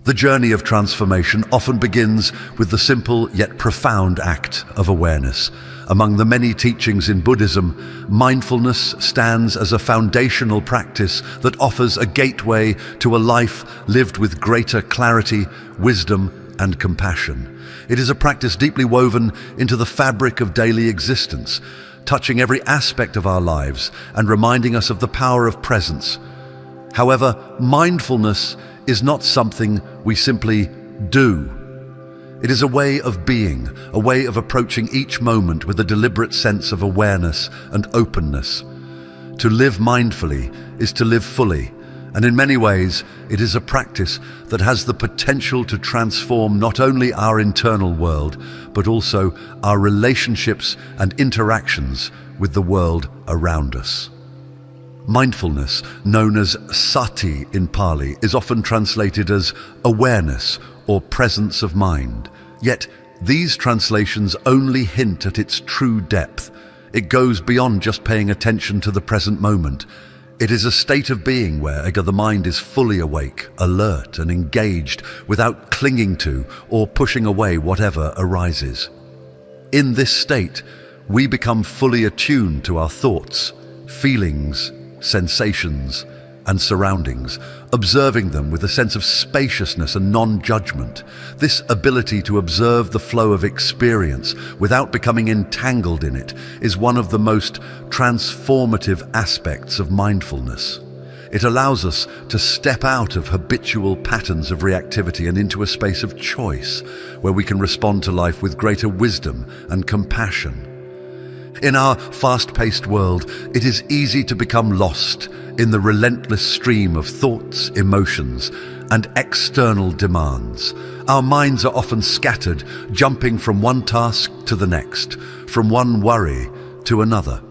The journey of transformation often begins with the simple yet profound act of awareness. Among the many teachings in Buddhism, mindfulness stands as a foundational practice that offers a gateway to a life lived with greater clarity, wisdom, and compassion. It is a practice deeply woven into the fabric of daily existence, touching every aspect of our lives and reminding us of the power of presence. However, mindfulness is not something we simply do. It is a way of being, a way of approaching each moment with a deliberate sense of awareness and openness. To live mindfully is to live fully, and in many ways, it is a practice that has the potential to transform not only our internal world, but also our relationships and interactions with the world around us. Mindfulness, known as sati in Pali, is often translated as awareness or presence of mind. Yet, these translations only hint at its true depth. It goes beyond just paying attention to the present moment. It is a state of being where the mind is fully awake, alert, and engaged without clinging to or pushing away whatever arises. In this state, we become fully attuned to our thoughts, feelings, sensations, and surroundings, observing them with a sense of spaciousness and non-judgment. This ability to observe the flow of experience without becoming entangled in it is one of the most transformative aspects of mindfulness. It allows us to step out of habitual patterns of reactivity and into a space of choice, where we can respond to life with greater wisdom and compassion. In our fast-paced world, it is easy to become lost in the relentless stream of thoughts, emotions, and external demands. Our minds are often scattered, jumping from one task to the next, from one worry to another.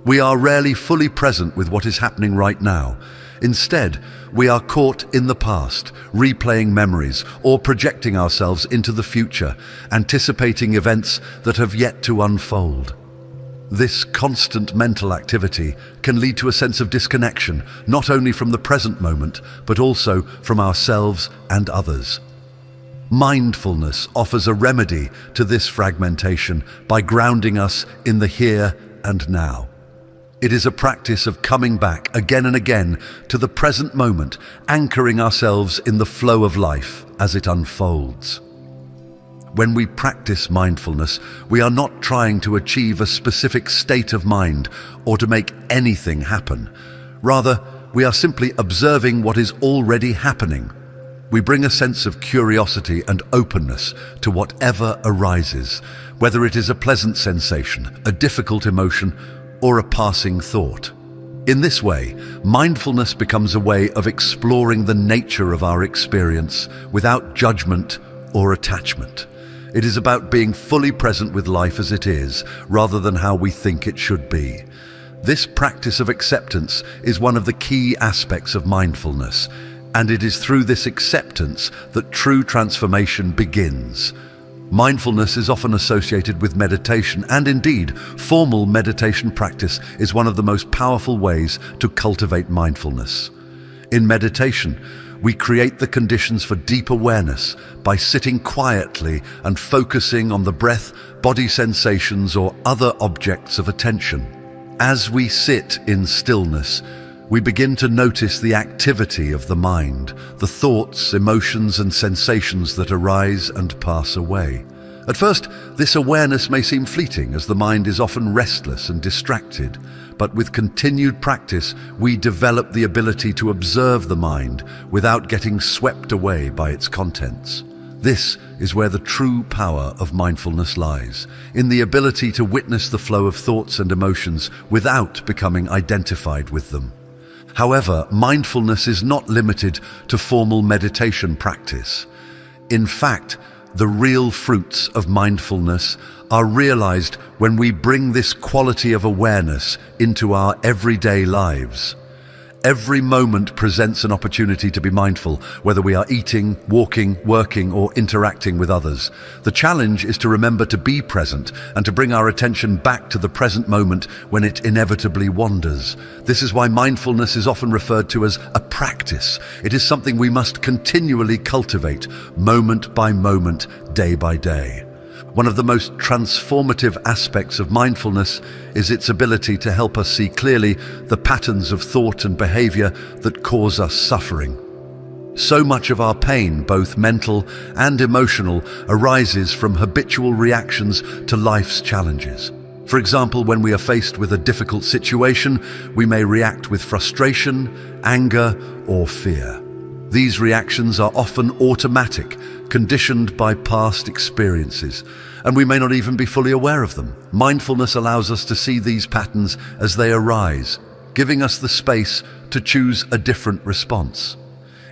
We are rarely fully present with what is happening right now. Instead, we are caught in the past, replaying memories or projecting ourselves into the future, anticipating events that have yet to unfold. This constant mental activity can lead to a sense of disconnection, not only from the present moment, but also from ourselves and others. Mindfulness offers a remedy to this fragmentation by grounding us in the here and now. It is a practice of coming back again and again to the present moment, anchoring ourselves in the flow of life as it unfolds. When we practice mindfulness, we are not trying to achieve a specific state of mind or to make anything happen. Rather, we are simply observing what is already happening. We bring a sense of curiosity and openness to whatever arises, whether it is a pleasant sensation, a difficult emotion, or a passing thought. In this way, mindfulness becomes a way of exploring the nature of our experience without judgment or attachment. It is about being fully present with life as it is, rather than how we think it should be. This practice of acceptance is one of the key aspects of mindfulness, and it is through this acceptance that true transformation begins. Mindfulness is often associated with meditation, and indeed, formal meditation practice is one of the most powerful ways to cultivate mindfulness. In meditation, we create the conditions for deep awareness by sitting quietly and focusing on the breath, body sensations, or other objects of attention. As we sit in stillness, we begin to notice the activity of the mind, the thoughts, emotions, and sensations that arise and pass away. At first, this awareness may seem fleeting, as the mind is often restless and distracted. But with continued practice, we develop the ability to observe the mind without getting swept away by its contents. This is where the true power of mindfulness lies, in the ability to witness the flow of thoughts and emotions without becoming identified with them. However, mindfulness is not limited to formal meditation practice. In fact, the real fruits of mindfulness are realized when we bring this quality of awareness into our everyday lives. Every moment presents an opportunity to be mindful, whether we are eating, walking, working, or interacting with others. The challenge is to remember to be present and to bring our attention back to the present moment when it inevitably wanders. This is why mindfulness is often referred to as a practice. It is something we must continually cultivate, moment by moment, day by day. One of the most transformative aspects of mindfulness is its ability to help us see clearly the patterns of thought and behavior that cause us suffering. So much of our pain, both mental and emotional, arises from habitual reactions to life's challenges. For example, when we are faced with a difficult situation, we may react with frustration, anger, or fear. These reactions are often automatic, conditioned by past experiences, and we may not even be fully aware of them. Mindfulness allows us to see these patterns as they arise, giving us the space to choose a different response.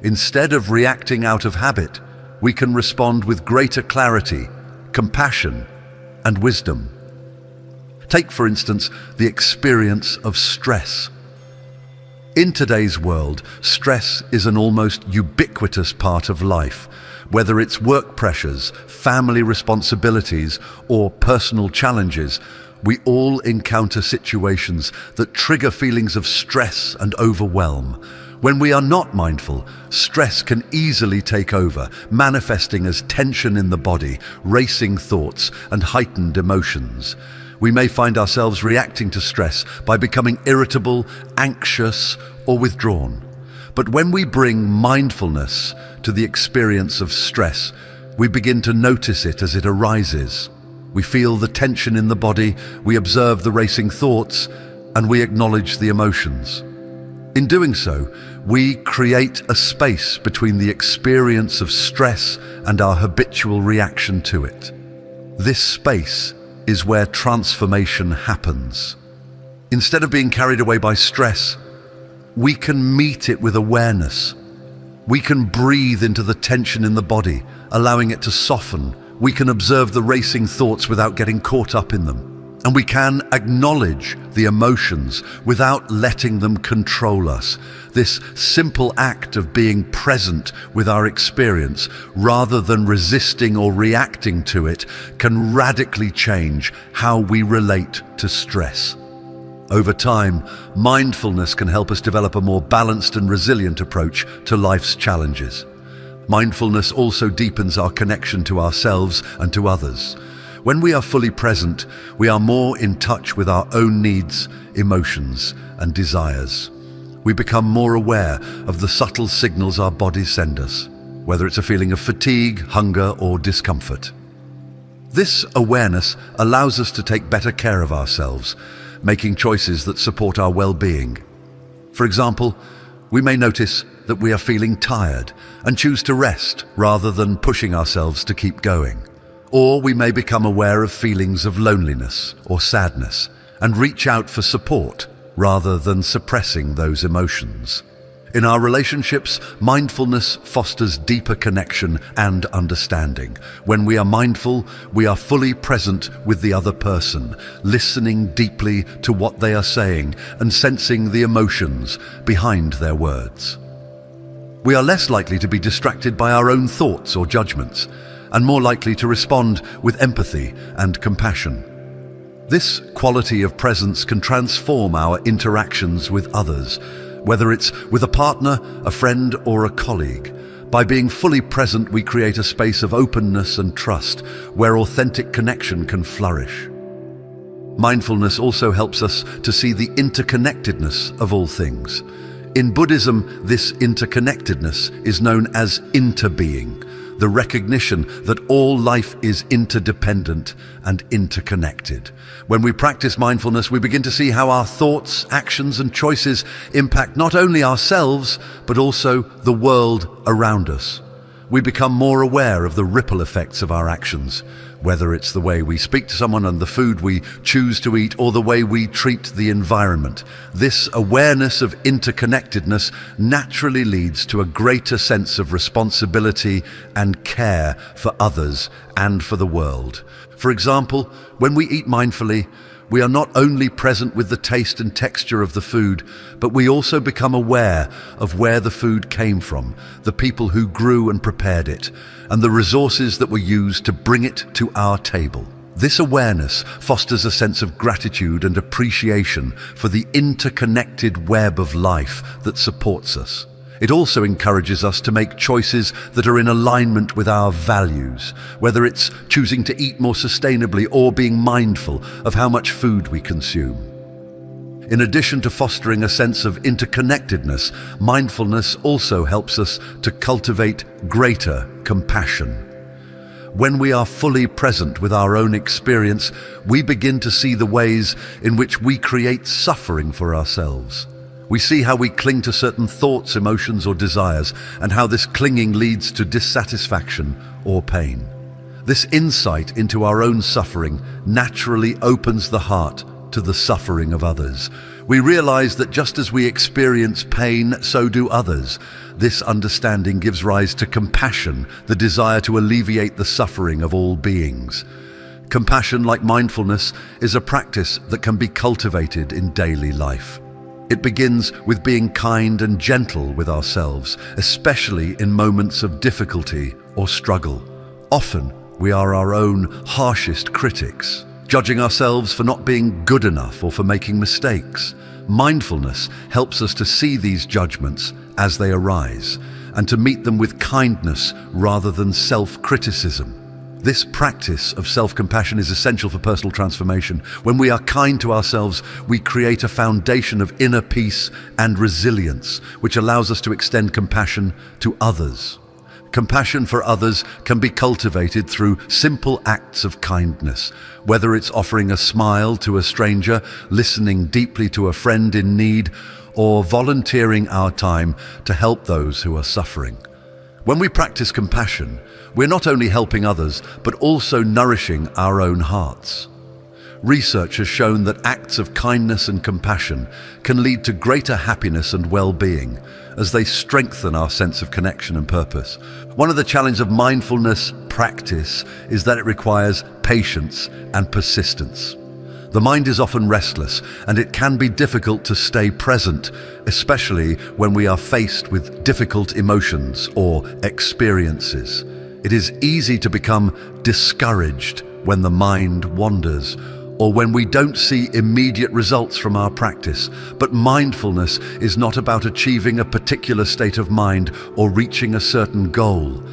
Instead of reacting out of habit, we can respond with greater clarity, compassion, and wisdom. Take, for instance, the experience of stress. In today's world, stress is an almost ubiquitous part of life. Whether it's work pressures, family responsibilities, or personal challenges, we all encounter situations that trigger feelings of stress and overwhelm. When we are not mindful, stress can easily take over, manifesting as tension in the body, racing thoughts, and heightened emotions. We may find ourselves reacting to stress by becoming irritable, anxious, or withdrawn. But when we bring mindfulness to the experience of stress, we begin to notice it as it arises. We feel the tension in the body, we observe the racing thoughts, and we acknowledge the emotions. In doing so, we create a space between the experience of stress and our habitual reaction to it. This space is where transformation happens. Instead of being carried away by stress, we can meet it with awareness. We can breathe into the tension in the body, allowing it to soften. We can observe the racing thoughts without getting caught up in them. And we can acknowledge the emotions without letting them control us. This simple act of being present with our experience, rather than resisting or reacting to it, can radically change how we relate to stress. Over time, mindfulness can help us develop a more balanced and resilient approach to life's challenges. Mindfulness also deepens our connection to ourselves and to others. When we are fully present, we are more in touch with our own needs, emotions, and desires. We become more aware of the subtle signals our bodies send us, whether it's a feeling of fatigue, hunger, or discomfort. This awareness allows us to take better care of ourselves, making choices that support our well-being. For example, we may notice that we are feeling tired and choose to rest rather than pushing ourselves to keep going. Or we may become aware of feelings of loneliness or sadness and reach out for support rather than suppressing those emotions. In our relationships, mindfulness fosters deeper connection and understanding. When we are mindful, we are fully present with the other person, listening deeply to what they are saying and sensing the emotions behind their words. We are less likely to be distracted by our own thoughts or judgments, and more likely to respond with empathy and compassion. This quality of presence can transform our interactions with others, whether it's with a partner, a friend, or a colleague. By being fully present, we create a space of openness and trust, where authentic connection can flourish. Mindfulness also helps us to see the interconnectedness of all things. In Buddhism, this interconnectedness is known as interbeing, the recognition that all life is interdependent and interconnected. When we practice mindfulness, we begin to see how our thoughts, actions, and choices impact not only ourselves, but also the world around us. We become more aware of the ripple effects of our actions, whether it's the way we speak to someone and the food we choose to eat, or the way we treat the environment. This awareness of interconnectedness naturally leads to a greater sense of responsibility and care for others and for the world. For example, when we eat mindfully, we are not only present with the taste and texture of the food, but we also become aware of where the food came from, the people who grew and prepared it, and the resources that were used to bring it to our table. This awareness fosters a sense of gratitude and appreciation for the interconnected web of life that supports us. It also encourages us to make choices that are in alignment with our values, whether it's choosing to eat more sustainably or being mindful of how much food we consume. In addition to fostering a sense of interconnectedness, mindfulness also helps us to cultivate greater compassion. When we are fully present with our own experience, we begin to see the ways in which we create suffering for ourselves. We see how we cling to certain thoughts, emotions, or desires, and how this clinging leads to dissatisfaction or pain. This insight into our own suffering naturally opens the heart to the suffering of others. We realize that just as we experience pain, so do others. This understanding gives rise to compassion, the desire to alleviate the suffering of all beings. Compassion, like mindfulness, is a practice that can be cultivated in daily life. It begins with being kind and gentle with ourselves, especially in moments of difficulty or struggle. Often, we are our own harshest critics, judging ourselves for not being good enough or for making mistakes. Mindfulness helps us to see these judgments as they arise and to meet them with kindness rather than self-criticism. This practice of self-compassion is essential for personal transformation. When we are kind to ourselves, we create a foundation of inner peace and resilience, which allows us to extend compassion to others. Compassion for others can be cultivated through simple acts of kindness, whether it's offering a smile to a stranger, listening deeply to a friend in need, or volunteering our time to help those who are suffering. When we practice compassion, we're not only helping others, but also nourishing our own hearts. Research has shown that acts of kindness and compassion can lead to greater happiness and well-being as they strengthen our sense of connection and purpose. One of the challenges of mindfulness practice is that it requires patience and persistence. The mind is often restless, and it can be difficult to stay present, especially when we are faced with difficult emotions or experiences. It is easy to become discouraged when the mind wanders, or when we don't see immediate results from our practice. But mindfulness is not about achieving a particular state of mind or reaching a certain goal.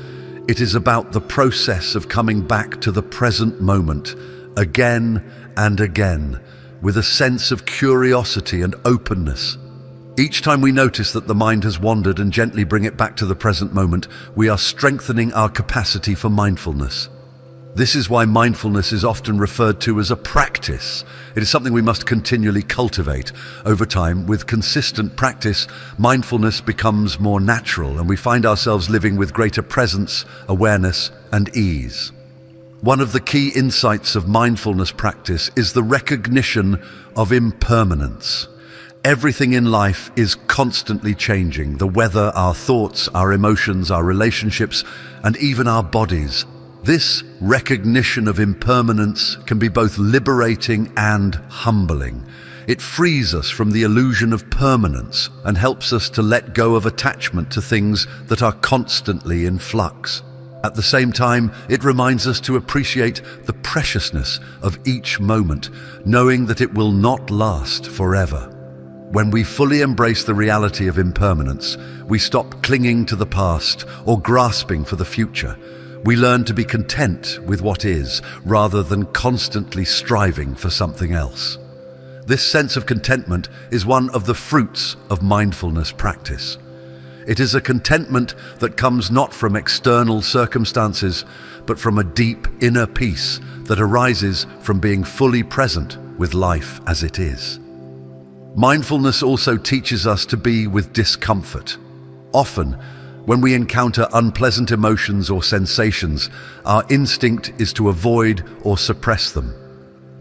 It is about the process of coming back to the present moment, again and again, with a sense of curiosity and openness. Each time we notice that the mind has wandered and gently bring it back to the present moment, we are strengthening our capacity for mindfulness. This is why mindfulness is often referred to as a practice. It is something we must continually cultivate. Over time, with consistent practice, mindfulness becomes more natural, and we find ourselves living with greater presence, awareness, and ease. One of the key insights of mindfulness practice is the recognition of impermanence. Everything in life is constantly changing: the weather, our thoughts, our emotions, our relationships, and even our bodies. This recognition of impermanence can be both liberating and humbling. It frees us from the illusion of permanence and helps us to let go of attachment to things that are constantly in flux. At the same time, it reminds us to appreciate the preciousness of each moment, knowing that it will not last forever. When we fully embrace the reality of impermanence, we stop clinging to the past or grasping for the future. We learn to be content with what is, rather than constantly striving for something else. This sense of contentment is one of the fruits of mindfulness practice. It is a contentment that comes not from external circumstances, but from a deep inner peace that arises from being fully present with life as it is. Mindfulness also teaches us to be with discomfort. Often, when we encounter unpleasant emotions or sensations, our instinct is to avoid or suppress them.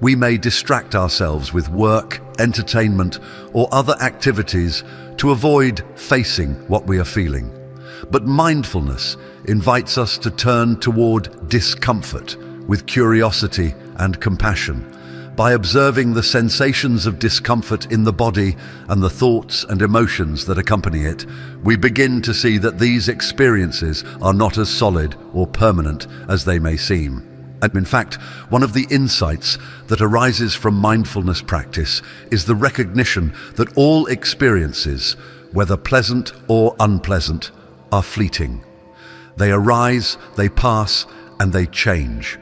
We may distract ourselves with work, entertainment, or other activities to avoid facing what we are feeling. But mindfulness invites us to turn toward discomfort with curiosity and compassion. by observing the sensations of discomfort in the body and the thoughts and emotions that accompany it, we begin to see that these experiences are not as solid or permanent as they may seem. And in fact, one of the insights that arises from mindfulness practice is the recognition that all experiences, whether pleasant or unpleasant, are fleeting. They arise, they pass, and they change.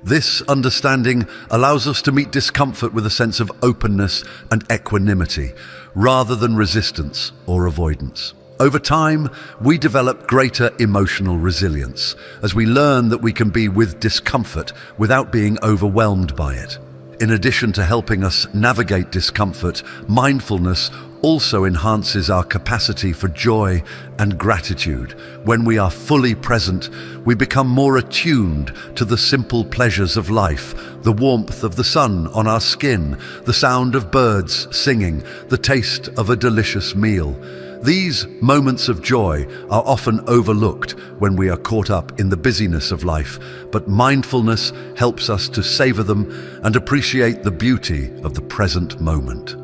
This understanding allows us to meet discomfort with a sense of openness and equanimity, rather than resistance or avoidance. Over time, we develop greater emotional resilience as we learn that we can be with discomfort without being overwhelmed by it. In addition to helping us navigate discomfort, mindfulness also enhances our capacity for joy and gratitude. When we are fully present, we become more attuned to the simple pleasures of life, the warmth of the sun on our skin, the sound of birds singing, the taste of a delicious meal. These moments of joy are often overlooked when we are caught up in the busyness of life, but mindfulness helps us to savor them and appreciate the beauty of the present moment.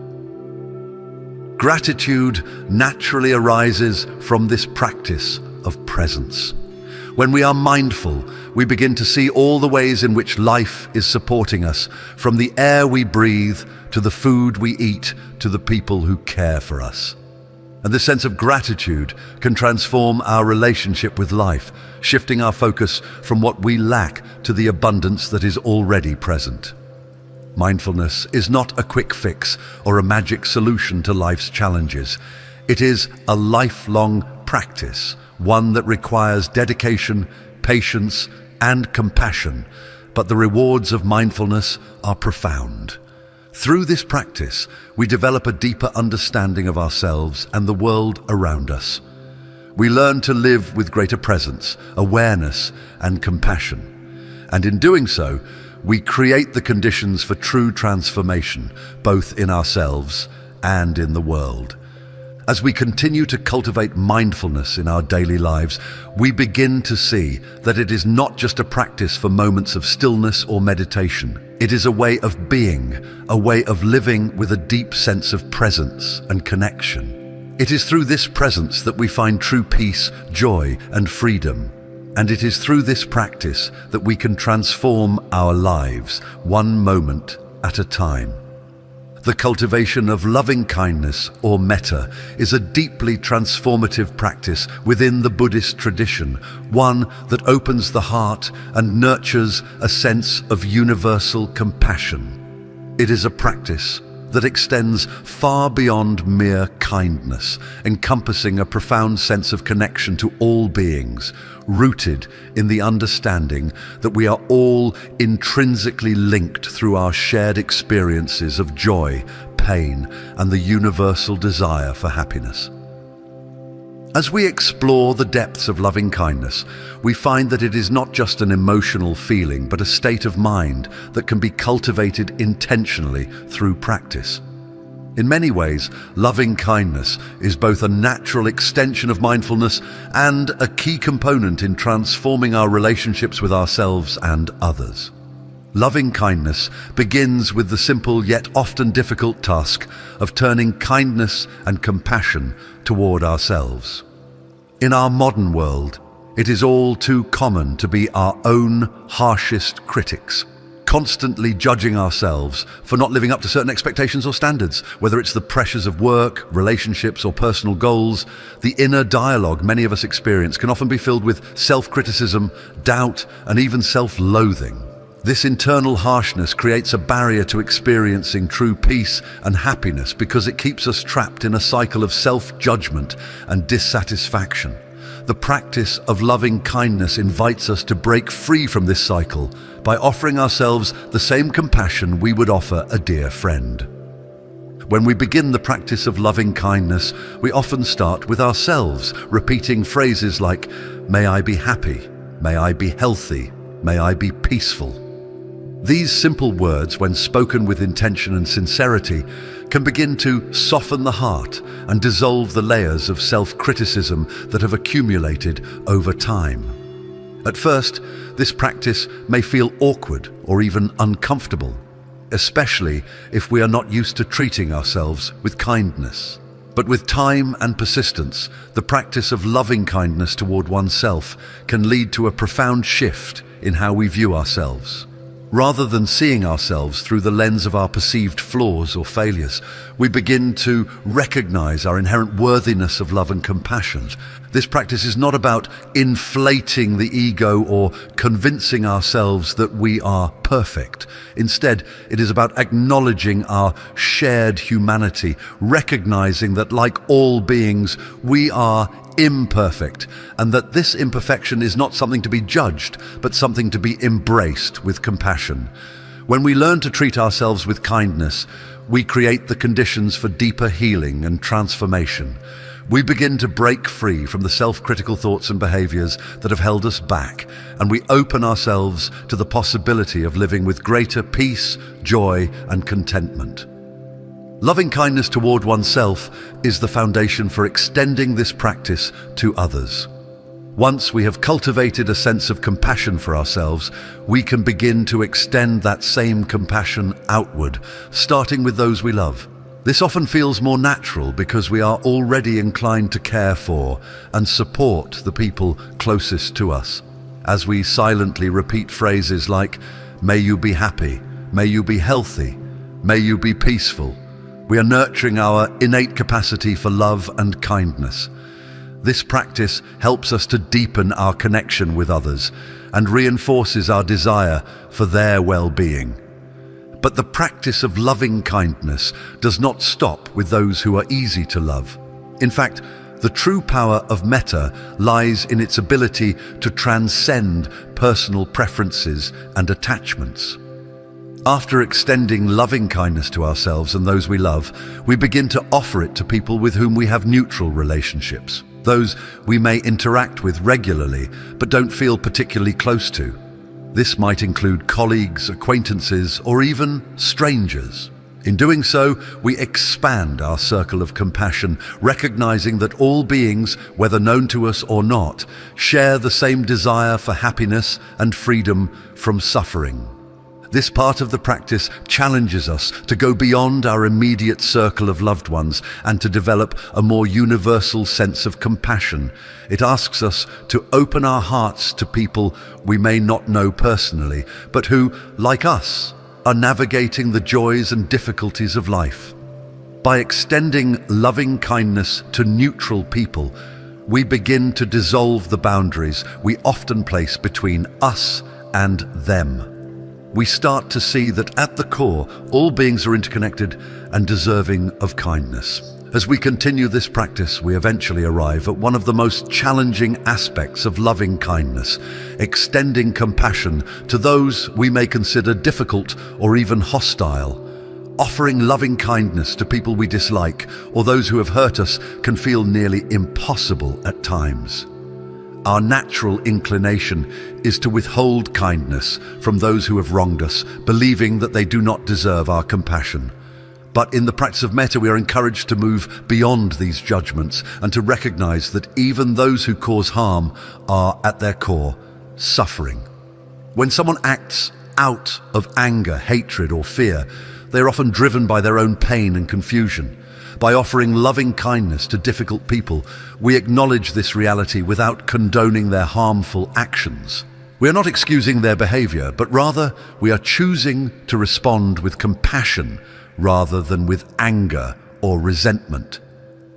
Gratitude naturally arises from this practice of presence. When we are mindful, we begin to see all the ways in which life is supporting us, from the air we breathe, to the food we eat, to the people who care for us. And this sense of gratitude can transform our relationship with life, shifting our focus from what we lack to the abundance that is already present. Mindfulness is not a quick fix or a magic solution to life's challenges. It is a lifelong practice, one that requires dedication, patience, and compassion, but the rewards of mindfulness are profound. Through this practice, we develop a deeper understanding of ourselves and the world around us. We learn to live with greater presence, awareness, and compassion. And in doing so, we create the conditions for true transformation, both in ourselves and in the world. As we continue to cultivate mindfulness in our daily lives, we begin to see that it is not just a practice for moments of stillness or meditation. It is a way of being, a way of living with a deep sense of presence and connection. It is through this presence that we find true peace, joy, and freedom. And it is through this practice that we can transform our lives, one moment at a time. The cultivation of loving kindness, or metta, is a deeply transformative practice within the Buddhist tradition, one that opens the heart and nurtures a sense of universal compassion. It is a practice that extends far beyond mere kindness, encompassing a profound sense of connection to all beings, rooted in the understanding that we are all intrinsically linked through our shared experiences of joy, pain, and the universal desire for happiness. As we explore the depths of loving kindness, we find that it is not just an emotional feeling, but a state of mind that can be cultivated intentionally through practice. In many ways, loving kindness is both a natural extension of mindfulness and a key component in transforming our relationships with ourselves and others. Loving kindness begins with the simple yet often difficult task of turning kindness and compassion toward ourselves. In our modern world, it is all too common to be our own harshest critics, constantly judging ourselves for not living up to certain expectations or standards. Whether it's the pressures of work, relationships, or personal goals, the inner dialogue many of us experience can often be filled with self-criticism, doubt, and even self-loathing. This internal harshness creates a barrier to experiencing true peace and happiness because it keeps us trapped in a cycle of self-judgment and dissatisfaction. The practice of loving kindness invites us to break free from this cycle by offering ourselves the same compassion we would offer a dear friend. When we begin the practice of loving kindness, we often start with ourselves, repeating phrases like, "May I be happy," "May I be healthy," "May I be peaceful." These simple words, when spoken with intention and sincerity, can begin to soften the heart and dissolve the layers of self-criticism that have accumulated over time. At first, this practice may feel awkward or even uncomfortable, especially if we are not used to treating ourselves with kindness. But with time and persistence, the practice of loving kindness toward oneself can lead to a profound shift in how we view ourselves. Rather than seeing ourselves through the lens of our perceived flaws or failures, we begin to recognize our inherent worthiness of love and compassion. This practice is not about inflating the ego or convincing ourselves that we are perfect. Instead, it is about acknowledging our shared humanity, recognizing that like all beings, we are imperfect, and that this imperfection is not something to be judged, but something to be embraced with compassion. When we learn to treat ourselves with kindness, we create the conditions for deeper healing and transformation. We begin to break free from the self-critical thoughts and behaviors that have held us back, and we open ourselves to the possibility of living with greater peace, joy, and contentment. Loving kindness toward oneself is the foundation for extending this practice to others. Once we have cultivated a sense of compassion for ourselves, we can begin to extend that same compassion outward, starting with those we love. This often feels more natural because we are already inclined to care for and support the people closest to us. As we silently repeat phrases like, "May you be happy," "May you be healthy," "May you be peaceful," we are nurturing our innate capacity for love and kindness. This practice helps us to deepen our connection with others and reinforces our desire for their well-being. But the practice of loving kindness does not stop with those who are easy to love. In fact, the true power of metta lies in its ability to transcend personal preferences and attachments. After extending loving kindness to ourselves and those we love, we begin to offer it to people with whom we have neutral relationships, those we may interact with regularly but don't feel particularly close to. This might include colleagues, acquaintances, or even strangers. In doing so, we expand our circle of compassion, recognizing that all beings, whether known to us or not, share the same desire for happiness and freedom from suffering. This part of the practice challenges us to go beyond our immediate circle of loved ones and to develop a more universal sense of compassion. It asks us to open our hearts to people we may not know personally, but who, like us, are navigating the joys and difficulties of life. By extending loving kindness to neutral people, we begin to dissolve the boundaries we often place between us and them. We start to see that at the core, all beings are interconnected and deserving of kindness. As we continue this practice, we eventually arrive at one of the most challenging aspects of loving kindness, extending compassion to those we may consider difficult or even hostile. Offering loving kindness to people we dislike or those who have hurt us can feel nearly impossible at times. Our natural inclination is to withhold kindness from those who have wronged us, believing that they do not deserve our compassion. But in the practice of metta, we are encouraged to move beyond these judgments and to recognize that even those who cause harm are, at their core, suffering. When someone acts out of anger, hatred, or fear, they are often driven by their own pain and confusion. By offering loving kindness to difficult people, we acknowledge this reality without condoning their harmful actions. We are not excusing their behavior, but rather we are choosing to respond with compassion rather than with anger or resentment.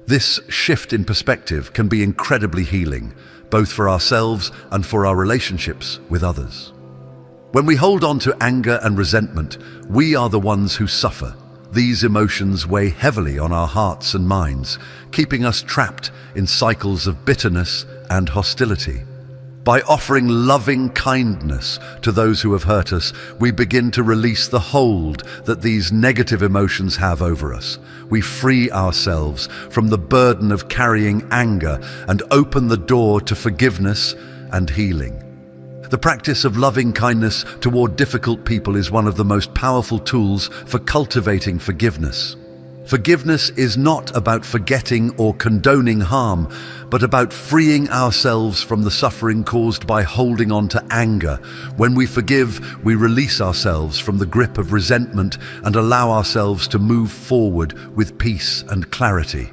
This shift in perspective can be incredibly healing, both for ourselves and for our relationships with others. When we hold on to anger and resentment, we are the ones who suffer. These emotions weigh heavily on our hearts and minds, keeping us trapped in cycles of bitterness and hostility. By offering loving kindness to those who have hurt us, we begin to release the hold that these negative emotions have over us. We free ourselves from the burden of carrying anger and open the door to forgiveness and healing. The practice of loving kindness toward difficult people is one of the most powerful tools for cultivating forgiveness. Forgiveness is not about forgetting or condoning harm, but about freeing ourselves from the suffering caused by holding on to anger. When we forgive, we release ourselves from the grip of resentment and allow ourselves to move forward with peace and clarity.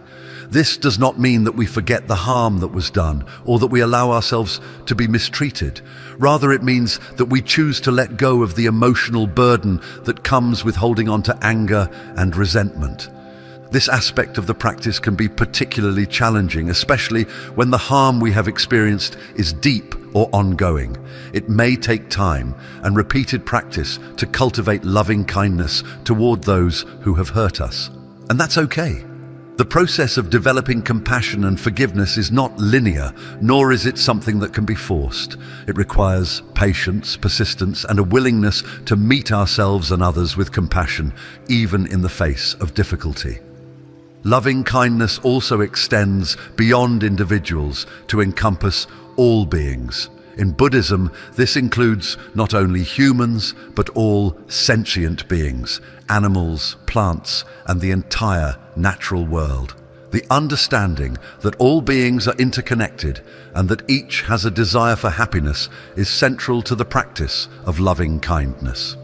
This does not mean that we forget the harm that was done or that we allow ourselves to be mistreated. Rather, it means that we choose to let go of the emotional burden that comes with holding on to anger and resentment. This aspect of the practice can be particularly challenging, especially when the harm we have experienced is deep or ongoing. It may take time and repeated practice to cultivate loving kindness toward those who have hurt us. And that's okay. The process of developing compassion and forgiveness is not linear, nor is it something that can be forced. It requires patience, persistence, and a willingness to meet ourselves and others with compassion, even in the face of difficulty. Loving kindness also extends beyond individuals to encompass all beings. In Buddhism, this includes not only humans, but all sentient beings, animals, plants, and the entire natural world. The understanding that all beings are interconnected and that each has a desire for happiness is central to the practice of loving kindness.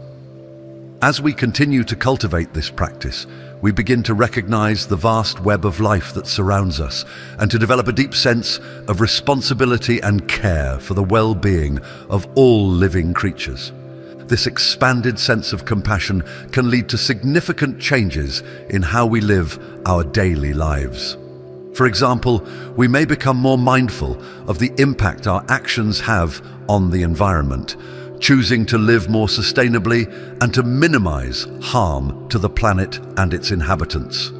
As we continue to cultivate this practice, we begin to recognize the vast web of life that surrounds us and to develop a deep sense of responsibility and care for the well-being of all living creatures. This expanded sense of compassion can lead to significant changes in how we live our daily lives. For example, we may become more mindful of the impact our actions have on the environment, choosing to live more sustainably and to minimize harm to the planet and its inhabitants.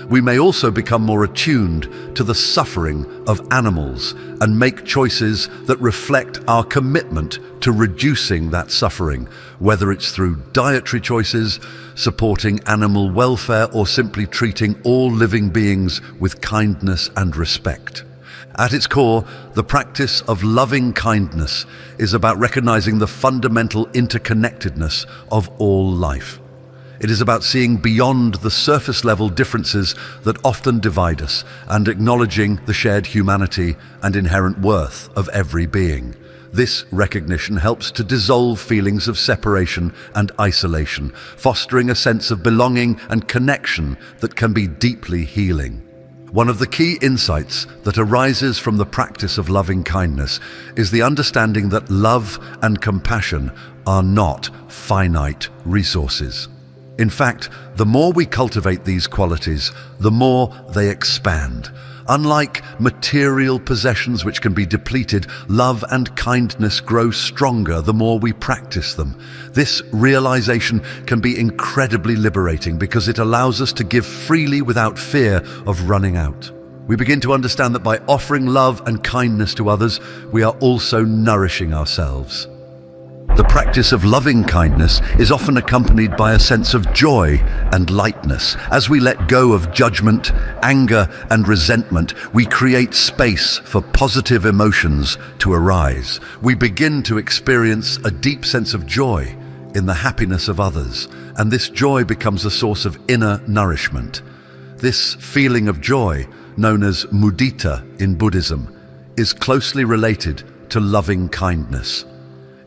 We may also become more attuned to the suffering of animals and make choices that reflect our commitment to reducing that suffering, whether it's through dietary choices, supporting animal welfare, or simply treating all living beings with kindness and respect. At its core, the practice of loving kindness is about recognizing the fundamental interconnectedness of all life. It is about seeing beyond the surface-level differences that often divide us and acknowledging the shared humanity and inherent worth of every being. This recognition helps to dissolve feelings of separation and isolation, fostering a sense of belonging and connection that can be deeply healing. One of the key insights that arises from the practice of loving kindness is the understanding that love and compassion are not finite resources. In fact, the more we cultivate these qualities, the more they expand. Unlike material possessions which can be depleted, love and kindness grow stronger the more we practice them. This realization can be incredibly liberating because it allows us to give freely without fear of running out. We begin to understand that by offering love and kindness to others, we are also nourishing ourselves. The practice of loving kindness is often accompanied by a sense of joy and lightness. As we let go of judgment, anger, and resentment, we create space for positive emotions to arise. We begin to experience a deep sense of joy in the happiness of others, and this joy becomes a source of inner nourishment. This feeling of joy, known as mudita in Buddhism, is closely related to loving kindness.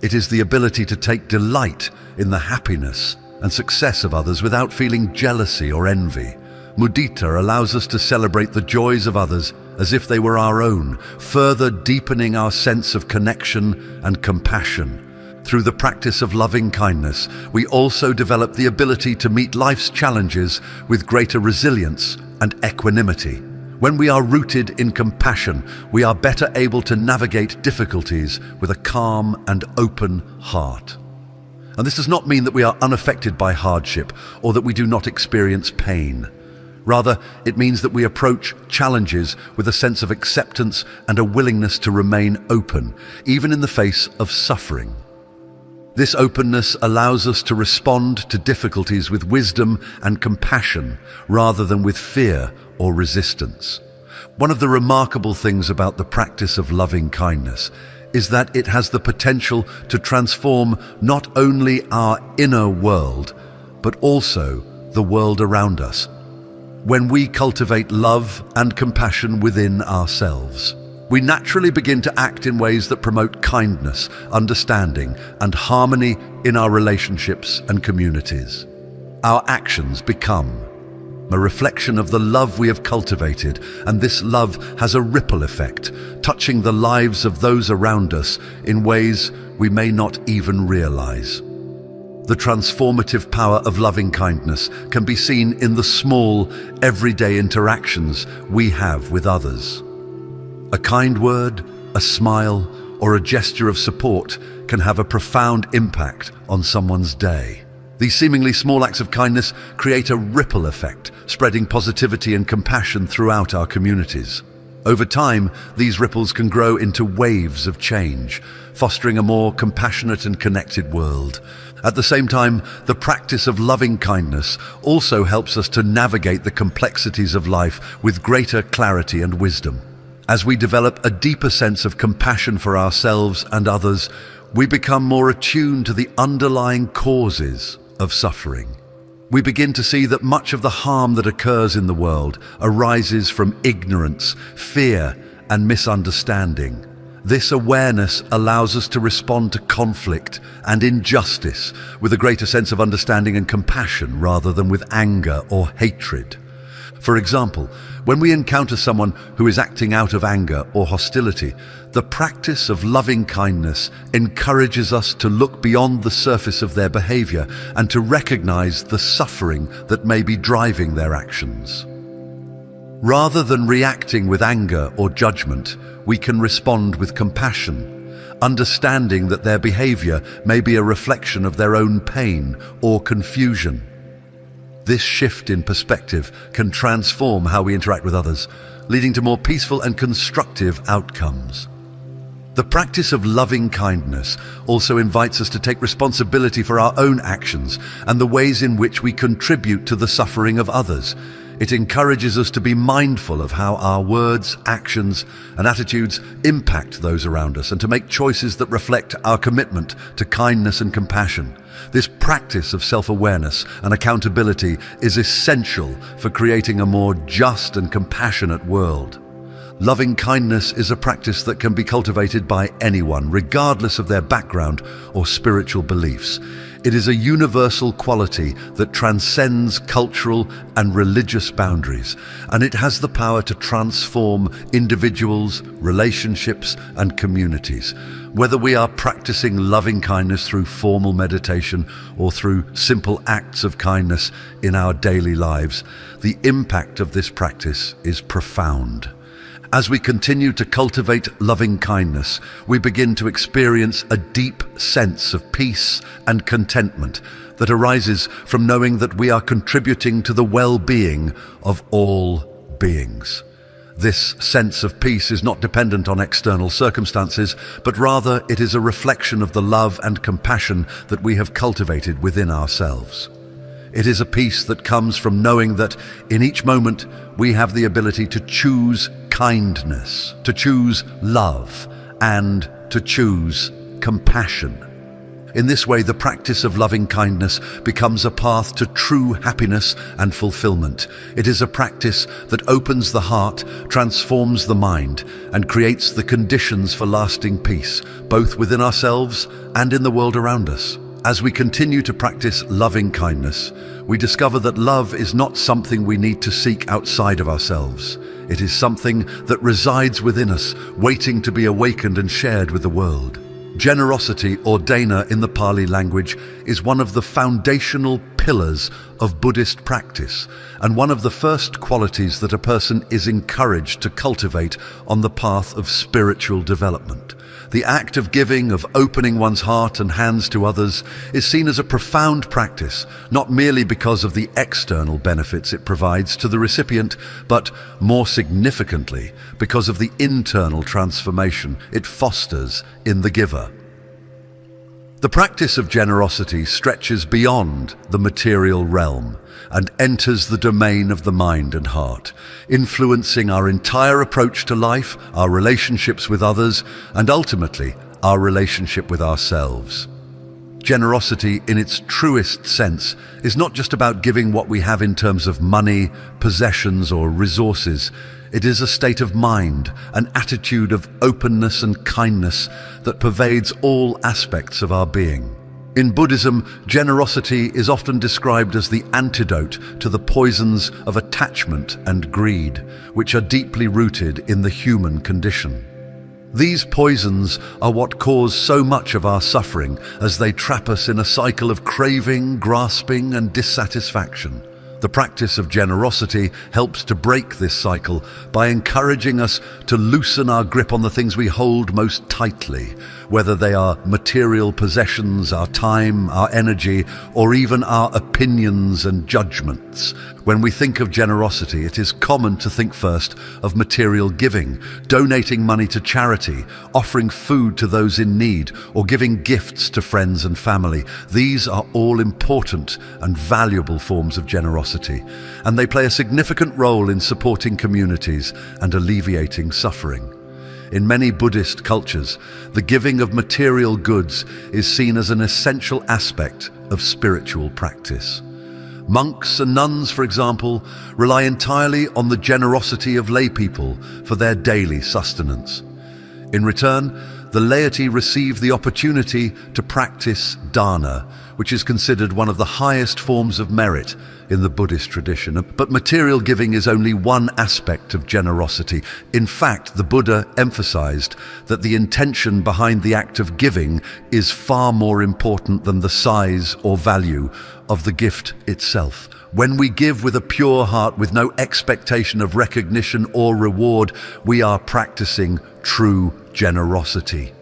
It is the ability to take delight in the happiness and success of others without feeling jealousy or envy. Mudita allows us to celebrate the joys of others as if they were our own, further deepening our sense of connection and compassion. Through the practice of loving kindness, we also develop the ability to meet life's challenges with greater resilience and equanimity. When we are rooted in compassion, we are better able to navigate difficulties with a calm and open heart. And this does not mean that we are unaffected by hardship or that we do not experience pain. Rather, it means that we approach challenges with a sense of acceptance and a willingness to remain open, even in the face of suffering. This openness allows us to respond to difficulties with wisdom and compassion rather than with fear or resistance. One of the remarkable things about the practice of loving kindness is that it has the potential to transform not only our inner world, but also the world around us. when we cultivate love and compassion within ourselves. We naturally begin to act in ways that promote kindness, understanding, and harmony in our relationships and communities. Our actions become a reflection of the love we have cultivated, and this love has a ripple effect, touching the lives of those around us in ways we may not even realize. The transformative power of loving kindness can be seen in the small, everyday interactions we have with others. A kind word, a smile, or a gesture of support can have a profound impact on someone's day. These seemingly small acts of kindness create a ripple effect, spreading positivity and compassion throughout our communities. Over time, these ripples can grow into waves of change, fostering a more compassionate and connected world. At the same time, the practice of loving kindness also helps us to navigate the complexities of life with greater clarity and wisdom. As we develop a deeper sense of compassion for ourselves and others, we become more attuned to the underlying causes of suffering. We begin to see that much of the harm that occurs in the world arises from ignorance, fear, and misunderstanding. This awareness allows us to respond to conflict and injustice with a greater sense of understanding and compassion rather than with anger or hatred. For example, when we encounter someone who is acting out of anger or hostility, the practice of loving kindness encourages us to look beyond the surface of their behavior and to recognize the suffering that may be driving their actions. Rather than reacting with anger or judgment, we can respond with compassion, understanding that their behavior may be a reflection of their own pain or confusion. This shift in perspective can transform how we interact with others, leading to more peaceful and constructive outcomes. The practice of loving kindness also invites us to take responsibility for our own actions and the ways in which we contribute to the suffering of others. It encourages us to be mindful of how our words, actions, and attitudes impact those around us and to make choices that reflect our commitment to kindness and compassion. This practice of self-awareness and accountability is essential for creating a more just and compassionate world. Loving kindness is a practice that can be cultivated by anyone, regardless of their background or spiritual beliefs. It is a universal quality that transcends cultural and religious boundaries, and it has the power to transform individuals, relationships, and communities. Whether we are practicing loving kindness through formal meditation or through simple acts of kindness in our daily lives, the impact of this practice is profound. As we continue to cultivate loving kindness, we begin to experience a deep sense of peace and contentment that arises from knowing that we are contributing to the well-being of all beings. This sense of peace is not dependent on external circumstances, but rather it is a reflection of the love and compassion that we have cultivated within ourselves. It is a peace that comes from knowing that in each moment we have the ability to choose kindness, to choose love, and to choose compassion. In this way, the practice of loving kindness becomes a path to true happiness and fulfillment. It is a practice that opens the heart, transforms the mind, and creates the conditions for lasting peace, both within ourselves and in the world around us. As we continue to practice loving kindness, we discover that love is not something we need to seek outside of ourselves. It is something that resides within us, waiting to be awakened and shared with the world. Generosity, or dana in the Pali language, is one of the foundational pillars of Buddhist practice and one of the first qualities that a person is encouraged to cultivate on the path of spiritual development. The act of giving, of opening one's heart and hands to others, is seen as a profound practice, not merely because of the external benefits it provides to the recipient, but more significantly because of the internal transformation it fosters in the giver. The practice of generosity stretches beyond the material realm and enters the domain of the mind and heart, influencing our entire approach to life, our relationships with others, and ultimately, our relationship with ourselves. Generosity, in its truest sense, is not just about giving what we have in terms of money, possessions, or resources. It is a state of mind, an attitude of openness and kindness that pervades all aspects of our being. In Buddhism, generosity is often described as the antidote to the poisons of attachment and greed, which are deeply rooted in the human condition. These poisons are what cause so much of our suffering, as they trap us in a cycle of craving, grasping, and dissatisfaction. The practice of generosity helps to break this cycle by encouraging us to loosen our grip on the things we hold most tightly, whether they are material possessions, our time, our energy, or even our opinions and judgments. When we think of generosity, it is common to think first of material giving, donating money to charity, offering food to those in need, or giving gifts to friends and family. These are all important and valuable forms of generosity, and they play a significant role in supporting communities and alleviating suffering. In many Buddhist cultures, the giving of material goods is seen as an essential aspect of spiritual practice. Monks and nuns, for example, rely entirely on the generosity of lay people for their daily sustenance. In return, the laity receive the opportunity to practice dana, which is considered one of the highest forms of merit in the Buddhist tradition. But material giving is only one aspect of generosity. In fact, the Buddha emphasized that the intention behind the act of giving is far more important than the size or value of the gift itself. When we give with a pure heart, with no expectation of recognition or reward, we are practicing true generosity.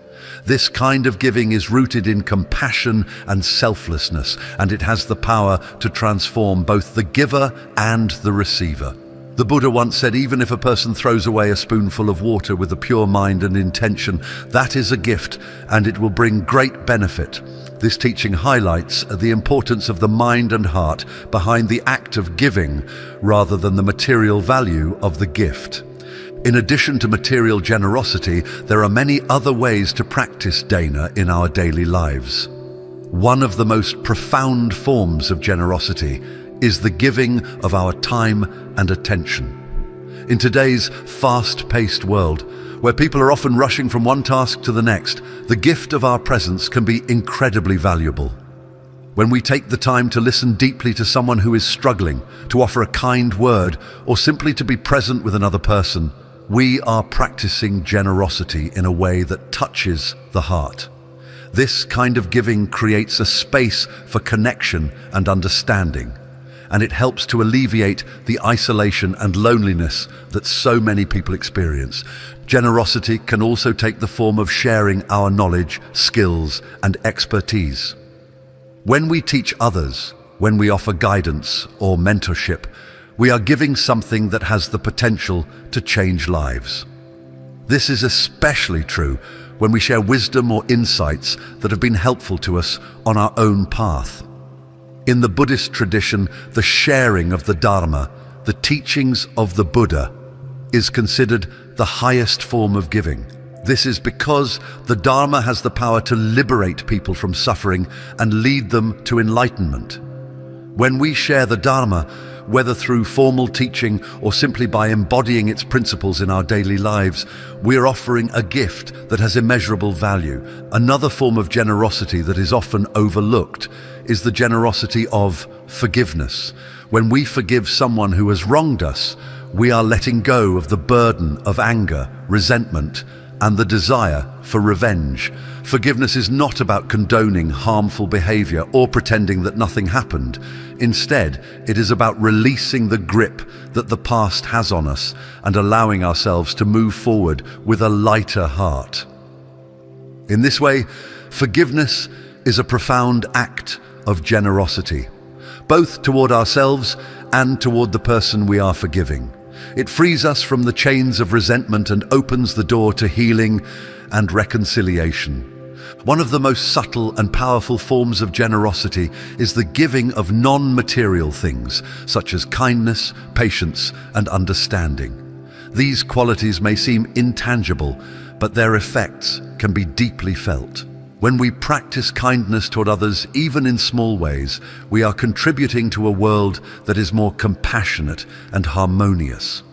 This kind of giving is rooted in compassion and selflessness, and it has the power to transform both the giver and the receiver. The Buddha once said, even if a person throws away a spoonful of water with a pure mind and intention, that is a gift, and it will bring great benefit. This teaching highlights the importance of the mind and heart behind the act of giving, rather than the material value of the gift. In addition to material generosity, there are many other ways to practice dana in our daily lives. One of the most profound forms of generosity is the giving of our time and attention. In today's fast-paced world, where people are often rushing from one task to the next, the gift of our presence can be incredibly valuable. When we take the time to listen deeply to someone who is struggling, to offer a kind word, or simply to be present with another person, we are practicing generosity in a way that touches the heart. This kind of giving creates a space for connection and understanding, and it helps to alleviate the isolation and loneliness that so many people experience. Generosity can also take the form of sharing our knowledge, skills, and expertise. When we teach others, when we offer guidance or mentorship, we are giving something that has the potential to change lives. This is especially true when we share wisdom or insights that have been helpful to us on our own path. In the Buddhist tradition, the sharing of the Dharma, the teachings of the Buddha, is considered the highest form of giving. This is because the Dharma has the power to liberate people from suffering and lead them to enlightenment. When we share the Dharma, whether through formal teaching or simply by embodying its principles in our daily lives, we are offering a gift that has immeasurable value. Another form of generosity that is often overlooked is the generosity of forgiveness. When we forgive someone who has wronged us, we are letting go of the burden of anger, resentment, and the desire for revenge. Forgiveness is not about condoning harmful behavior or pretending that nothing happened. Instead, it is about releasing the grip that the past has on us and allowing ourselves to move forward with a lighter heart. In this way, forgiveness is a profound act of generosity, both toward ourselves and toward the person we are forgiving. It frees us from the chains of resentment and opens the door to healing and reconciliation. One of the most subtle and powerful forms of generosity is the giving of non-material things, such as kindness, patience, and understanding. These qualities may seem intangible, but their effects can be deeply felt. When we practice kindness toward others, even in small ways, we are contributing to a world that is more compassionate and harmonious.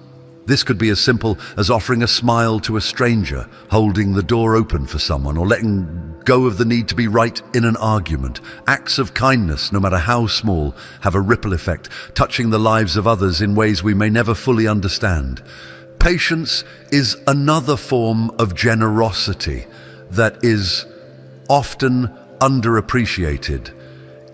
This could be as simple as offering a smile to a stranger, holding the door open for someone, or letting go of the need to be right in an argument. Acts of kindness, no matter how small, have a ripple effect, touching the lives of others in ways we may never fully understand. Patience is another form of generosity that is often underappreciated.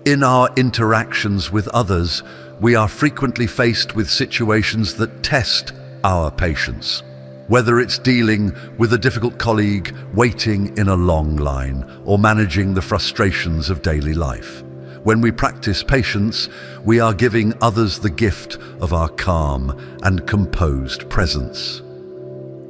In our interactions with others, we are frequently faced with situations that test our patience. Whether it's dealing with a difficult colleague, waiting in a long line, or managing the frustrations of daily life. When we practice patience, we are giving others the gift of our calm and composed presence.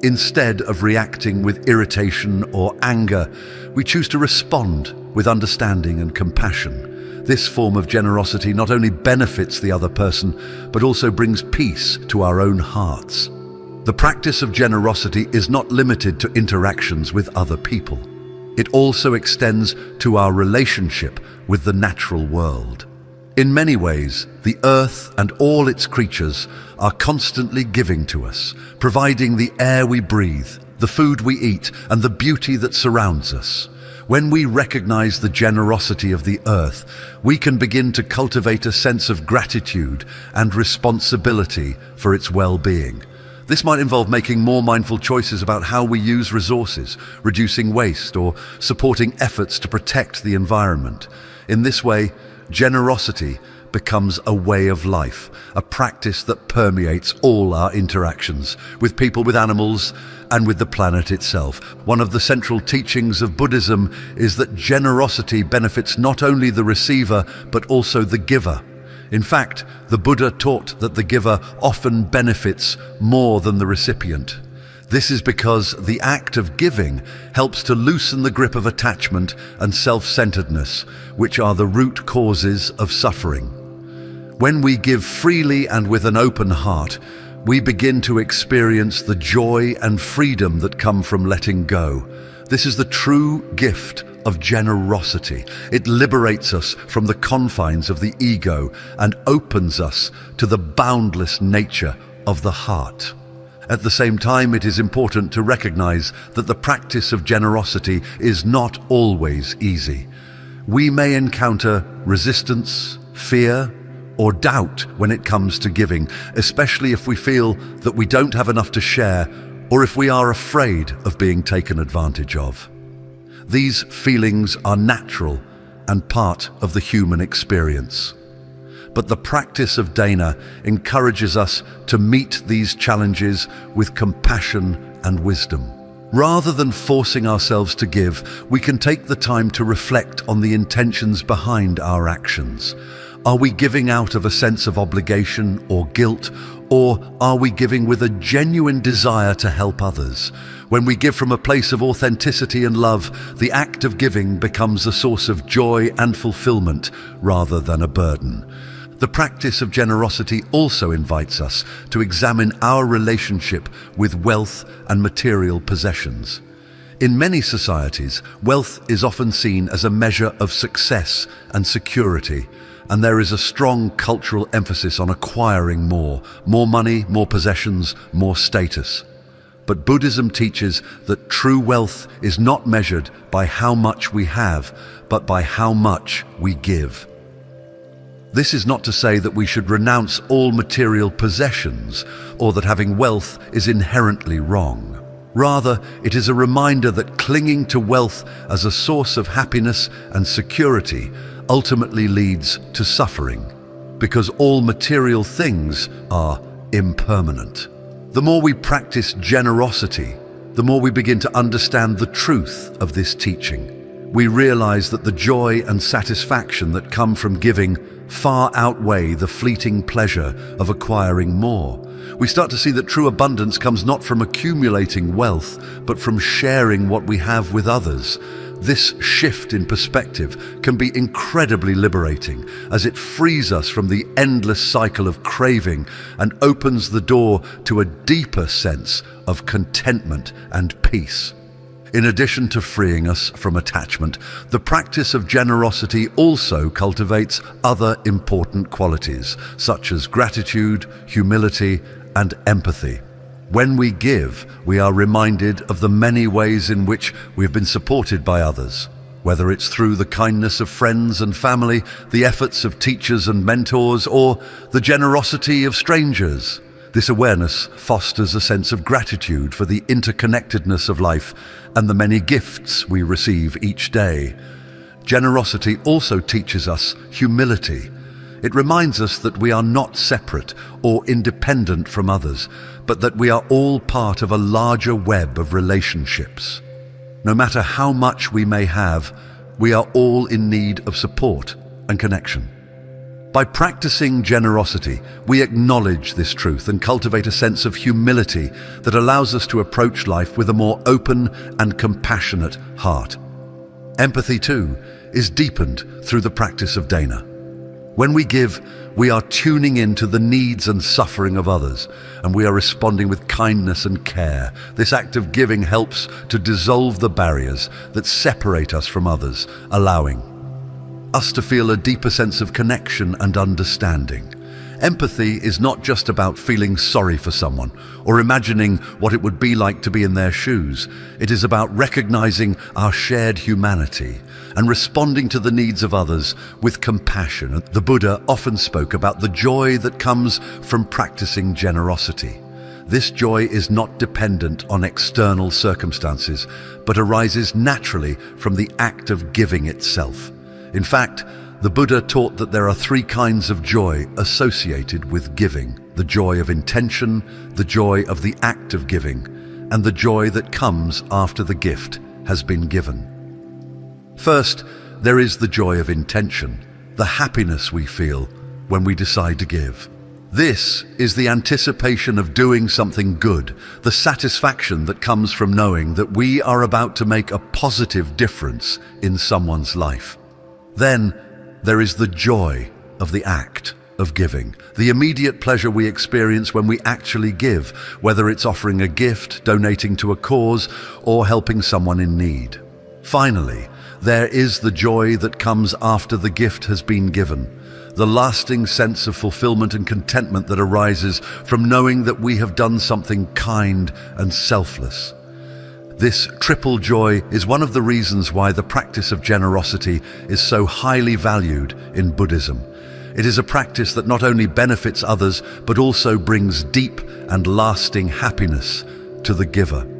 Instead of reacting with irritation or anger, we choose to respond with understanding and compassion. This form of generosity not only benefits the other person, but also brings peace to our own hearts. The practice of generosity is not limited to interactions with other people. It also extends to our relationship with the natural world. In many ways, the earth and all its creatures are constantly giving to us, providing the air we breathe, the food we eat, and the beauty that surrounds us. When we recognize the generosity of the earth, we can begin to cultivate a sense of gratitude and responsibility for its well-being. This might involve making more mindful choices about how we use resources, reducing waste, or supporting efforts to protect the environment. In this way, generosity becomes a way of life, a practice that permeates all our interactions with people, with animals, and with the planet itself. One of the central teachings of Buddhism is that generosity benefits not only the receiver, but also the giver. In fact, the Buddha taught that the giver often benefits more than the recipient. This is because the act of giving helps to loosen the grip of attachment and self-centeredness, which are the root causes of suffering. When we give freely and with an open heart, we begin to experience the joy and freedom that come from letting go. This is the true gift of generosity. It liberates us from the confines of the ego and opens us to the boundless nature of the heart. At the same time, it is important to recognize that the practice of generosity is not always easy. We may encounter resistance, fear, or doubt when it comes to giving, especially if we feel that we don't have enough to share, or if we are afraid of being taken advantage of. These feelings are natural and part of the human experience. But the practice of dana encourages us to meet these challenges with compassion and wisdom. Rather than forcing ourselves to give, we can take the time to reflect on the intentions behind our actions. Are we giving out of a sense of obligation or guilt, or are we giving with a genuine desire to help others? When we give from a place of authenticity and love, the act of giving becomes a source of joy and fulfillment rather than a burden. The practice of generosity also invites us to examine our relationship with wealth and material possessions. In many societies, wealth is often seen as a measure of success and security, and there is a strong cultural emphasis on acquiring more money, more possessions, more status. But Buddhism teaches that true wealth is not measured by how much we have, but by how much we give. This is not to say that we should renounce all material possessions or that having wealth is inherently wrong. Rather, it is a reminder that clinging to wealth as a source of happiness and security ultimately leads to suffering, because all material things are impermanent. The more we practice generosity, the more we begin to understand the truth of this teaching. We realize that the joy and satisfaction that come from giving far outweigh the fleeting pleasure of acquiring more. We start to see that true abundance comes not from accumulating wealth, but from sharing what we have with others. This shift in perspective can be incredibly liberating, as it frees us from the endless cycle of craving and opens the door to a deeper sense of contentment and peace. In addition to freeing us from attachment, the practice of generosity also cultivates other important qualities, such as gratitude, humility, and empathy. When we give, we are reminded of the many ways in which we've been supported by others, whether it's through the kindness of friends and family, the efforts of teachers and mentors, or the generosity of strangers. This awareness fosters a sense of gratitude for the interconnectedness of life and the many gifts we receive each day. Generosity also teaches us humility. It reminds us that we are not separate or independent from others, but that we are all part of a larger web of relationships. No matter how much we may have, we are all in need of support and connection. By practicing generosity, we acknowledge this truth and cultivate a sense of humility that allows us to approach life with a more open and compassionate heart. Empathy, too, is deepened through the practice of dana. When we give, we are tuning into the needs and suffering of others, and we are responding with kindness and care. This act of giving helps to dissolve the barriers that separate us from others, allowing us to feel a deeper sense of connection and understanding. Empathy is not just about feeling sorry for someone or imagining what it would be like to be in their shoes. It is about recognizing our shared humanity and responding to the needs of others with compassion. The Buddha often spoke about the joy that comes from practicing generosity. This joy is not dependent on external circumstances, but arises naturally from the act of giving itself. In fact, the Buddha taught that there are three kinds of joy associated with giving: the joy of intention, the joy of the act of giving, and the joy that comes after the gift has been given. First, there is the joy of intention, the happiness we feel when we decide to give. This is the anticipation of doing something good, the satisfaction that comes from knowing that we are about to make a positive difference in someone's life. Then, there is the joy of the act of giving, the immediate pleasure we experience when we actually give, whether it's offering a gift, donating to a cause, or helping someone in need. Finally, there is the joy that comes after the gift has been given, the lasting sense of fulfillment and contentment that arises from knowing that we have done something kind and selfless. This triple joy is one of the reasons why the practice of generosity is so highly valued in Buddhism. It is a practice that not only benefits others, but also brings deep and lasting happiness to the giver.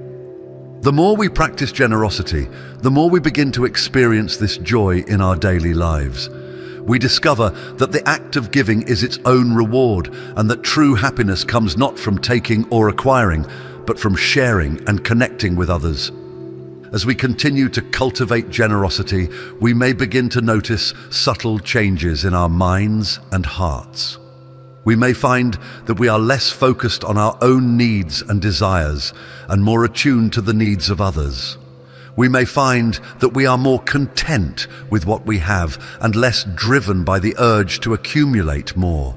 The more we practice generosity, the more we begin to experience this joy in our daily lives. We discover that the act of giving is its own reward, and that true happiness comes not from taking or acquiring, but from sharing and connecting with others. As we continue to cultivate generosity, we may begin to notice subtle changes in our minds and hearts. We may find that we are less focused on our own needs and desires and more attuned to the needs of others. We may find that we are more content with what we have and less driven by the urge to accumulate more.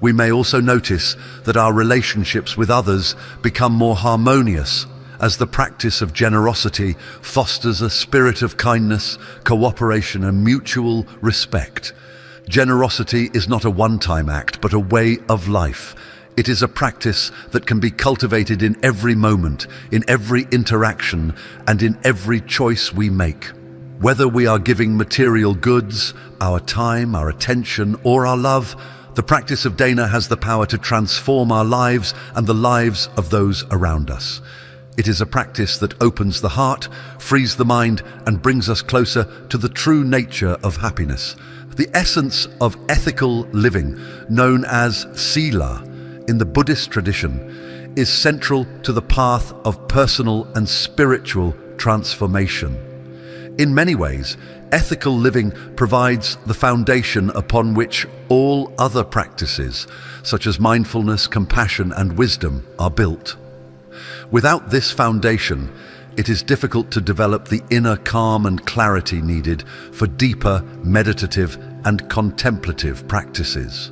We may also notice that our relationships with others become more harmonious as the practice of generosity fosters a spirit of kindness, cooperation, and mutual respect. Generosity is not a one-time act, but a way of life. It is a practice that can be cultivated in every moment, in every interaction, and in every choice we make. Whether we are giving material goods, our time, our attention, or our love, the practice of dana has the power to transform our lives and the lives of those around us. It is a practice that opens the heart, frees the mind, and brings us closer to the true nature of happiness. The essence of ethical living, known as sila in the Buddhist tradition, is central to the path of personal and spiritual transformation. In many ways, ethical living provides the foundation upon which all other practices, such as mindfulness, compassion, and wisdom, are built. Without this foundation, it is difficult to develop the inner calm and clarity needed for deeper meditative and contemplative practices.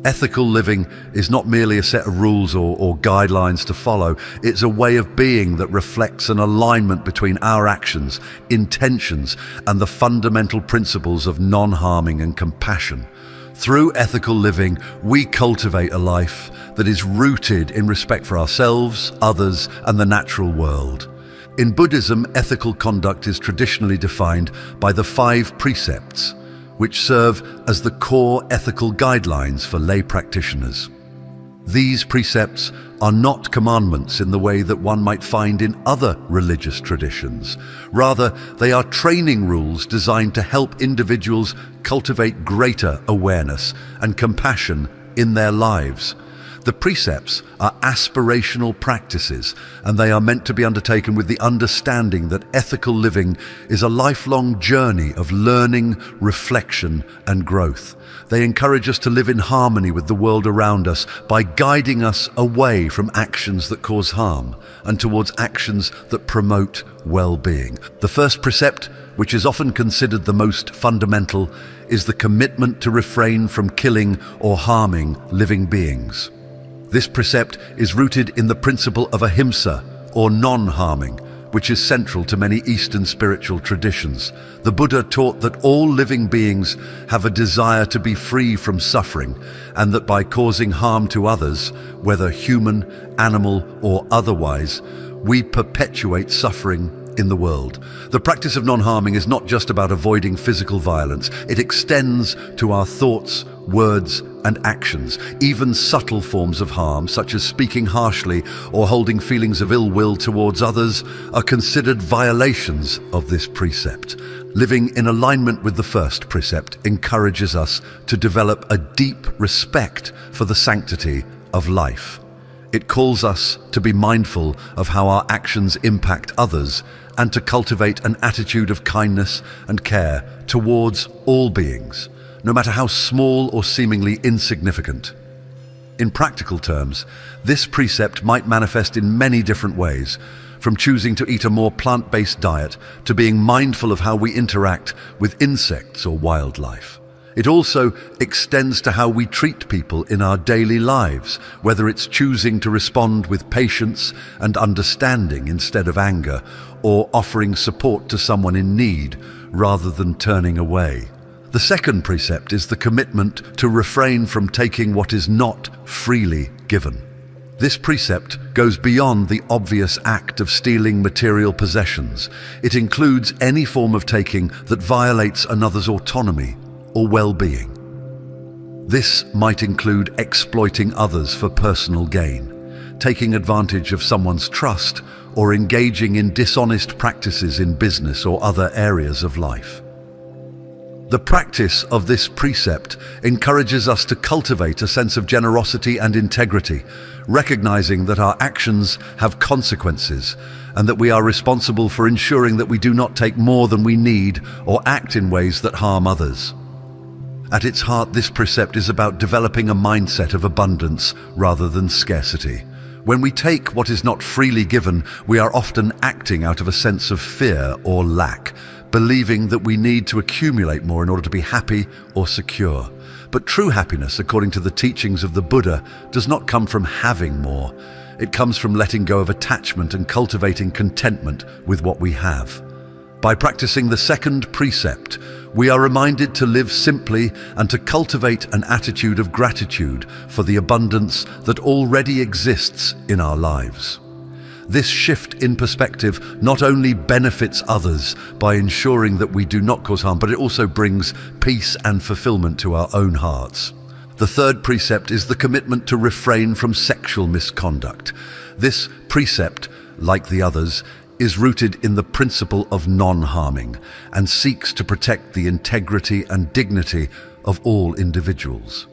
Ethical living is not merely a set of rules or guidelines to follow. It's a way of being that reflects an alignment between our actions, intentions, and the fundamental principles of non-harming and compassion. Through ethical living, we cultivate a life that is rooted in respect for ourselves, others, and the natural world. In Buddhism, ethical conduct is traditionally defined by the 5 precepts, which serve as the core ethical guidelines for lay practitioners. These precepts are not commandments in the way that one might find in other religious traditions. Rather, they are training rules designed to help individuals cultivate greater awareness and compassion in their lives. The precepts are aspirational practices, and they are meant to be undertaken with the understanding that ethical living is a lifelong journey of learning, reflection, and growth. They encourage us to live in harmony with the world around us by guiding us away from actions that cause harm and towards actions that promote well-being. The first precept, which is often considered the most fundamental, is the commitment to refrain from killing or harming living beings. This precept is rooted in the principle of ahimsa, or non-harming, which is central to many Eastern spiritual traditions. The Buddha taught that all living beings have a desire to be free from suffering, and that by causing harm to others, whether human, animal, or otherwise, we perpetuate suffering in the world. The practice of non-harming is not just about avoiding physical violence. It extends to our thoughts, words, and actions. Even subtle forms of harm, such as speaking harshly or holding feelings of ill will towards others, are considered violations of this precept. Living in alignment with the first precept encourages us to develop a deep respect for the sanctity of life. It calls us to be mindful of how our actions impact others and to cultivate an attitude of kindness and care towards all beings, no matter how small or seemingly insignificant. In practical terms, this precept might manifest in many different ways, from choosing to eat a more plant-based diet to being mindful of how we interact with insects or wildlife. It also extends to how we treat people in our daily lives, whether it's choosing to respond with patience and understanding instead of anger, or offering support to someone in need rather than turning away. The second precept is the commitment to refrain from taking what is not freely given. This precept goes beyond the obvious act of stealing material possessions. It includes any form of taking that violates another's autonomy or well-being. This might include exploiting others for personal gain, taking advantage of someone's trust, or engaging in dishonest practices in business or other areas of life. The practice of this precept encourages us to cultivate a sense of generosity and integrity, recognizing that our actions have consequences and that we are responsible for ensuring that we do not take more than we need or act in ways that harm others. At its heart, this precept is about developing a mindset of abundance rather than scarcity. When we take what is not freely given, we are often acting out of a sense of fear or lack, believing that we need to accumulate more in order to be happy or secure. But true happiness, according to the teachings of the Buddha, does not come from having more. It comes from letting go of attachment and cultivating contentment with what we have. By practicing the second precept, we are reminded to live simply and to cultivate an attitude of gratitude for the abundance that already exists in our lives. This shift in perspective not only benefits others by ensuring that we do not cause harm, but it also brings peace and fulfillment to our own hearts. The third precept is the commitment to refrain from sexual misconduct. This precept, like the others, is rooted in the principle of non-harming and seeks to protect the integrity and dignity of all individuals.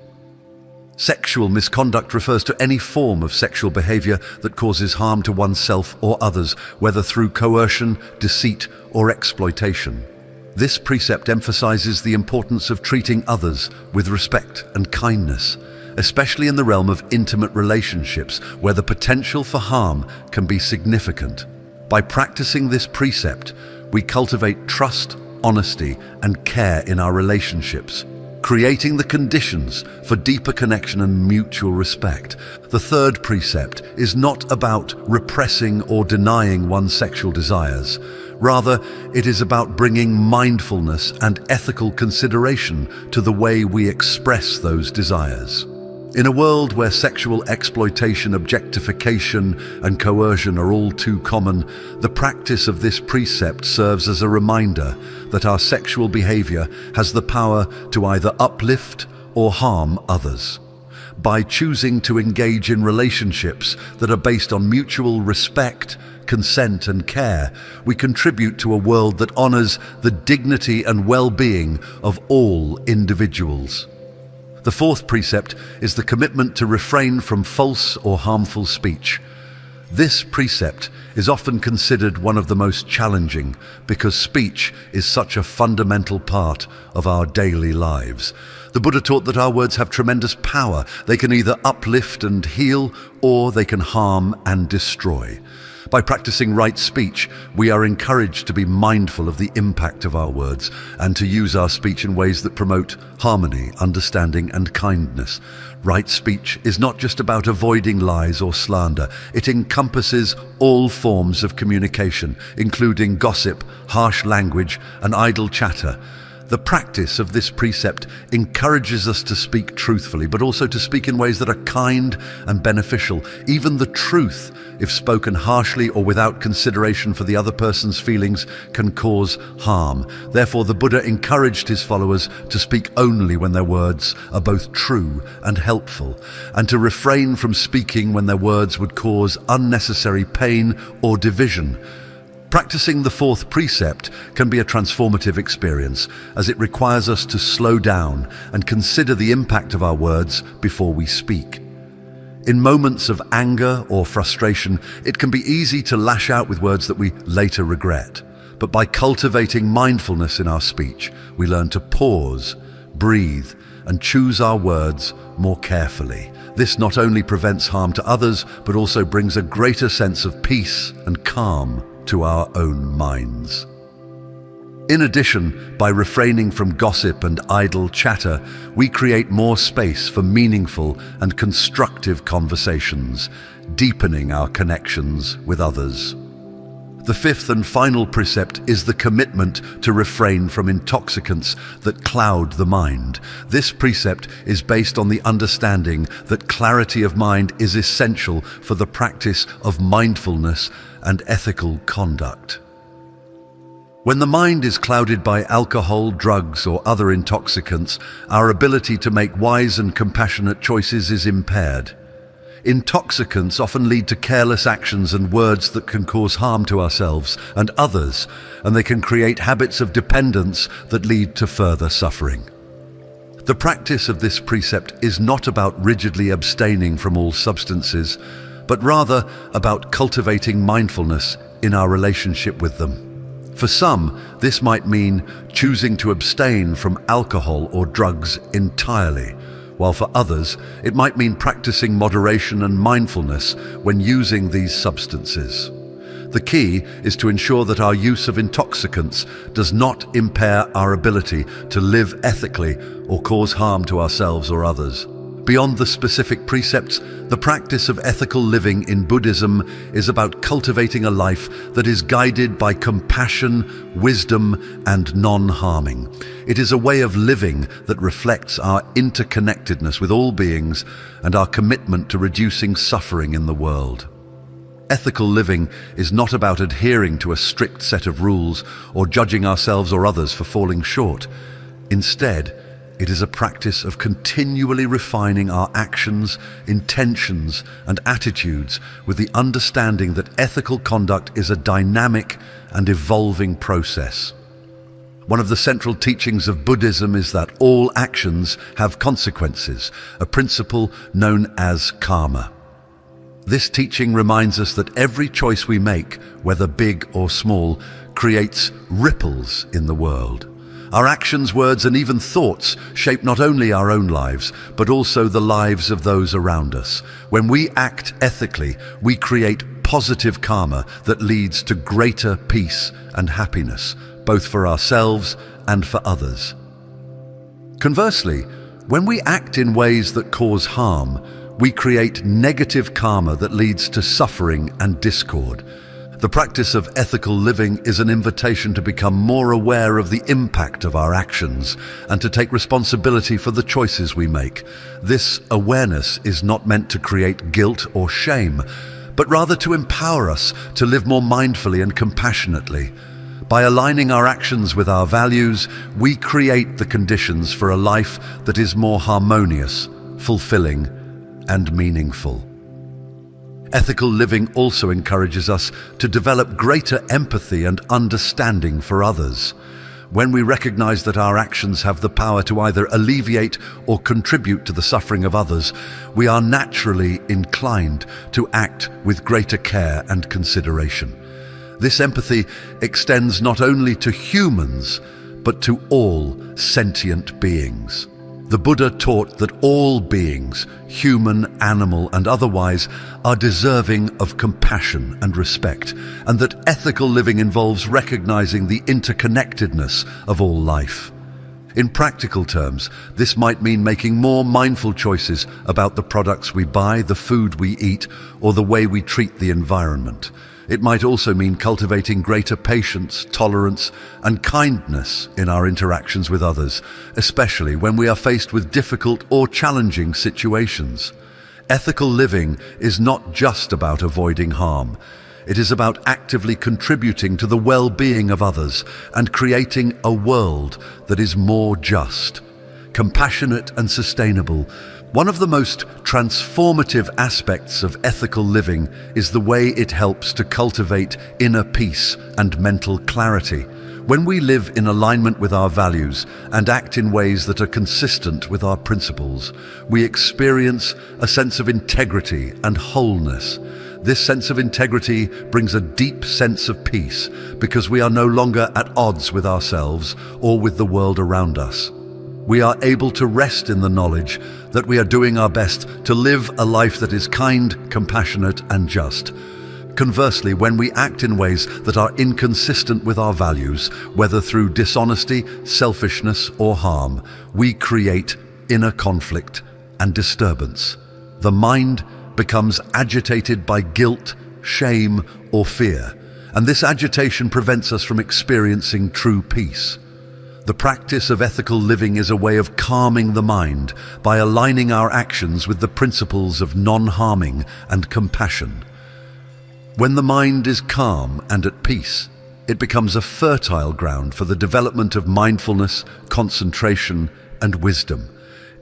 Sexual misconduct refers to any form of sexual behavior that causes harm to oneself or others, whether through coercion, deceit, or exploitation. This precept emphasizes the importance of treating others with respect and kindness, especially in the realm of intimate relationships where the potential for harm can be significant. By practicing this precept, we cultivate trust, honesty, and care in our relationships, creating the conditions for deeper connection and mutual respect. The third precept is not about repressing or denying one's sexual desires. Rather, it is about bringing mindfulness and ethical consideration to the way we express those desires. In a world where sexual exploitation, objectification, and coercion are all too common, the practice of this precept serves as a reminder that our sexual behavior has the power to either uplift or harm others. By choosing to engage in relationships that are based on mutual respect, consent, and care, we contribute to a world that honors the dignity and well-being of all individuals. The fourth precept is the commitment to refrain from false or harmful speech. This precept is often considered one of the most challenging because speech is such a fundamental part of our daily lives. The Buddha taught that our words have tremendous power. They can either uplift and heal, or they can harm and destroy. By practicing right speech, we are encouraged to be mindful of the impact of our words and to use our speech in ways that promote harmony, understanding, and kindness. Right speech is not just about avoiding lies or slander. It encompasses all forms of communication, including gossip, harsh language, and idle chatter. The practice of this precept encourages us to speak truthfully, but also to speak in ways that are kind and beneficial. Even the truth, if spoken harshly or without consideration for the other person's feelings, can cause harm. Therefore, the Buddha encouraged his followers to speak only when their words are both true and helpful, and to refrain from speaking when their words would cause unnecessary pain or division. Practicing the fourth precept can be a transformative experience, as it requires us to slow down and consider the impact of our words before we speak. In moments of anger or frustration, it can be easy to lash out with words that we later regret. But by cultivating mindfulness in our speech, we learn to pause, breathe, and choose our words more carefully. This not only prevents harm to others, but also brings a greater sense of peace and calm to our own minds. In addition, by refraining from gossip and idle chatter, we create more space for meaningful and constructive conversations, deepening our connections with others. The fifth and final precept is the commitment to refrain from intoxicants that cloud the mind. This precept is based on the understanding that clarity of mind is essential for the practice of mindfulness and ethical conduct. When the mind is clouded by alcohol, drugs, or other intoxicants, our ability to make wise and compassionate choices is impaired. Intoxicants often lead to careless actions and words that can cause harm to ourselves and others, and they can create habits of dependence that lead to further suffering. The practice of this precept is not about rigidly abstaining from all substances, but rather about cultivating mindfulness in our relationship with them. For some, this might mean choosing to abstain from alcohol or drugs entirely, while for others, it might mean practicing moderation and mindfulness when using these substances. The key is to ensure that our use of intoxicants does not impair our ability to live ethically or cause harm to ourselves or others. Beyond the specific precepts, the practice of ethical living in Buddhism is about cultivating a life that is guided by compassion, wisdom, and non-harming. It is a way of living that reflects our interconnectedness with all beings and our commitment to reducing suffering in the world. Ethical living is not about adhering to a strict set of rules or judging ourselves or others for falling short. Instead, it is a practice of continually refining our actions, intentions, and attitudes with the understanding that ethical conduct is a dynamic and evolving process. One of the central teachings of Buddhism is that all actions have consequences, a principle known as karma. This teaching reminds us that every choice we make, whether big or small, creates ripples in the world. Our actions, words, and even thoughts shape not only our own lives, but also the lives of those around us. When we act ethically, we create positive karma that leads to greater peace and happiness, both for ourselves and for others. Conversely, when we act in ways that cause harm, we create negative karma that leads to suffering and discord. The practice of ethical living is an invitation to become more aware of the impact of our actions and to take responsibility for the choices we make. This awareness is not meant to create guilt or shame, but rather to empower us to live more mindfully and compassionately. By aligning our actions with our values, we create the conditions for a life that is more harmonious, fulfilling, and meaningful. Ethical living also encourages us to develop greater empathy and understanding for others. When we recognize that our actions have the power to either alleviate or contribute to the suffering of others, we are naturally inclined to act with greater care and consideration. This empathy extends not only to humans, but to all sentient beings. The Buddha taught that all beings, human, animal, and otherwise, are deserving of compassion and respect, and that ethical living involves recognizing the interconnectedness of all life. In practical terms, this might mean making more mindful choices about the products we buy, the food we eat, or the way we treat the environment. It might also mean cultivating greater patience, tolerance, and kindness in our interactions with others, especially when we are faced with difficult or challenging situations. Ethical living is not just about avoiding harm. It is about actively contributing to the well-being of others and creating a world that is more just, compassionate, and sustainable. One of the most transformative aspects of ethical living is the way it helps to cultivate inner peace and mental clarity. When we live in alignment with our values and act in ways that are consistent with our principles, we experience a sense of integrity and wholeness. This sense of integrity brings a deep sense of peace because we are no longer at odds with ourselves or with the world around us. We are able to rest in the knowledge that we are doing our best to live a life that is kind, compassionate, and just. Conversely, when we act in ways that are inconsistent with our values, whether through dishonesty, selfishness, or harm, we create inner conflict and disturbance. The mind becomes agitated by guilt, shame, or fear, and this agitation prevents us from experiencing true peace. The practice of ethical living is a way of calming the mind by aligning our actions with the principles of non-harming and compassion. When the mind is calm and at peace, it becomes a fertile ground for the development of mindfulness, concentration, and wisdom.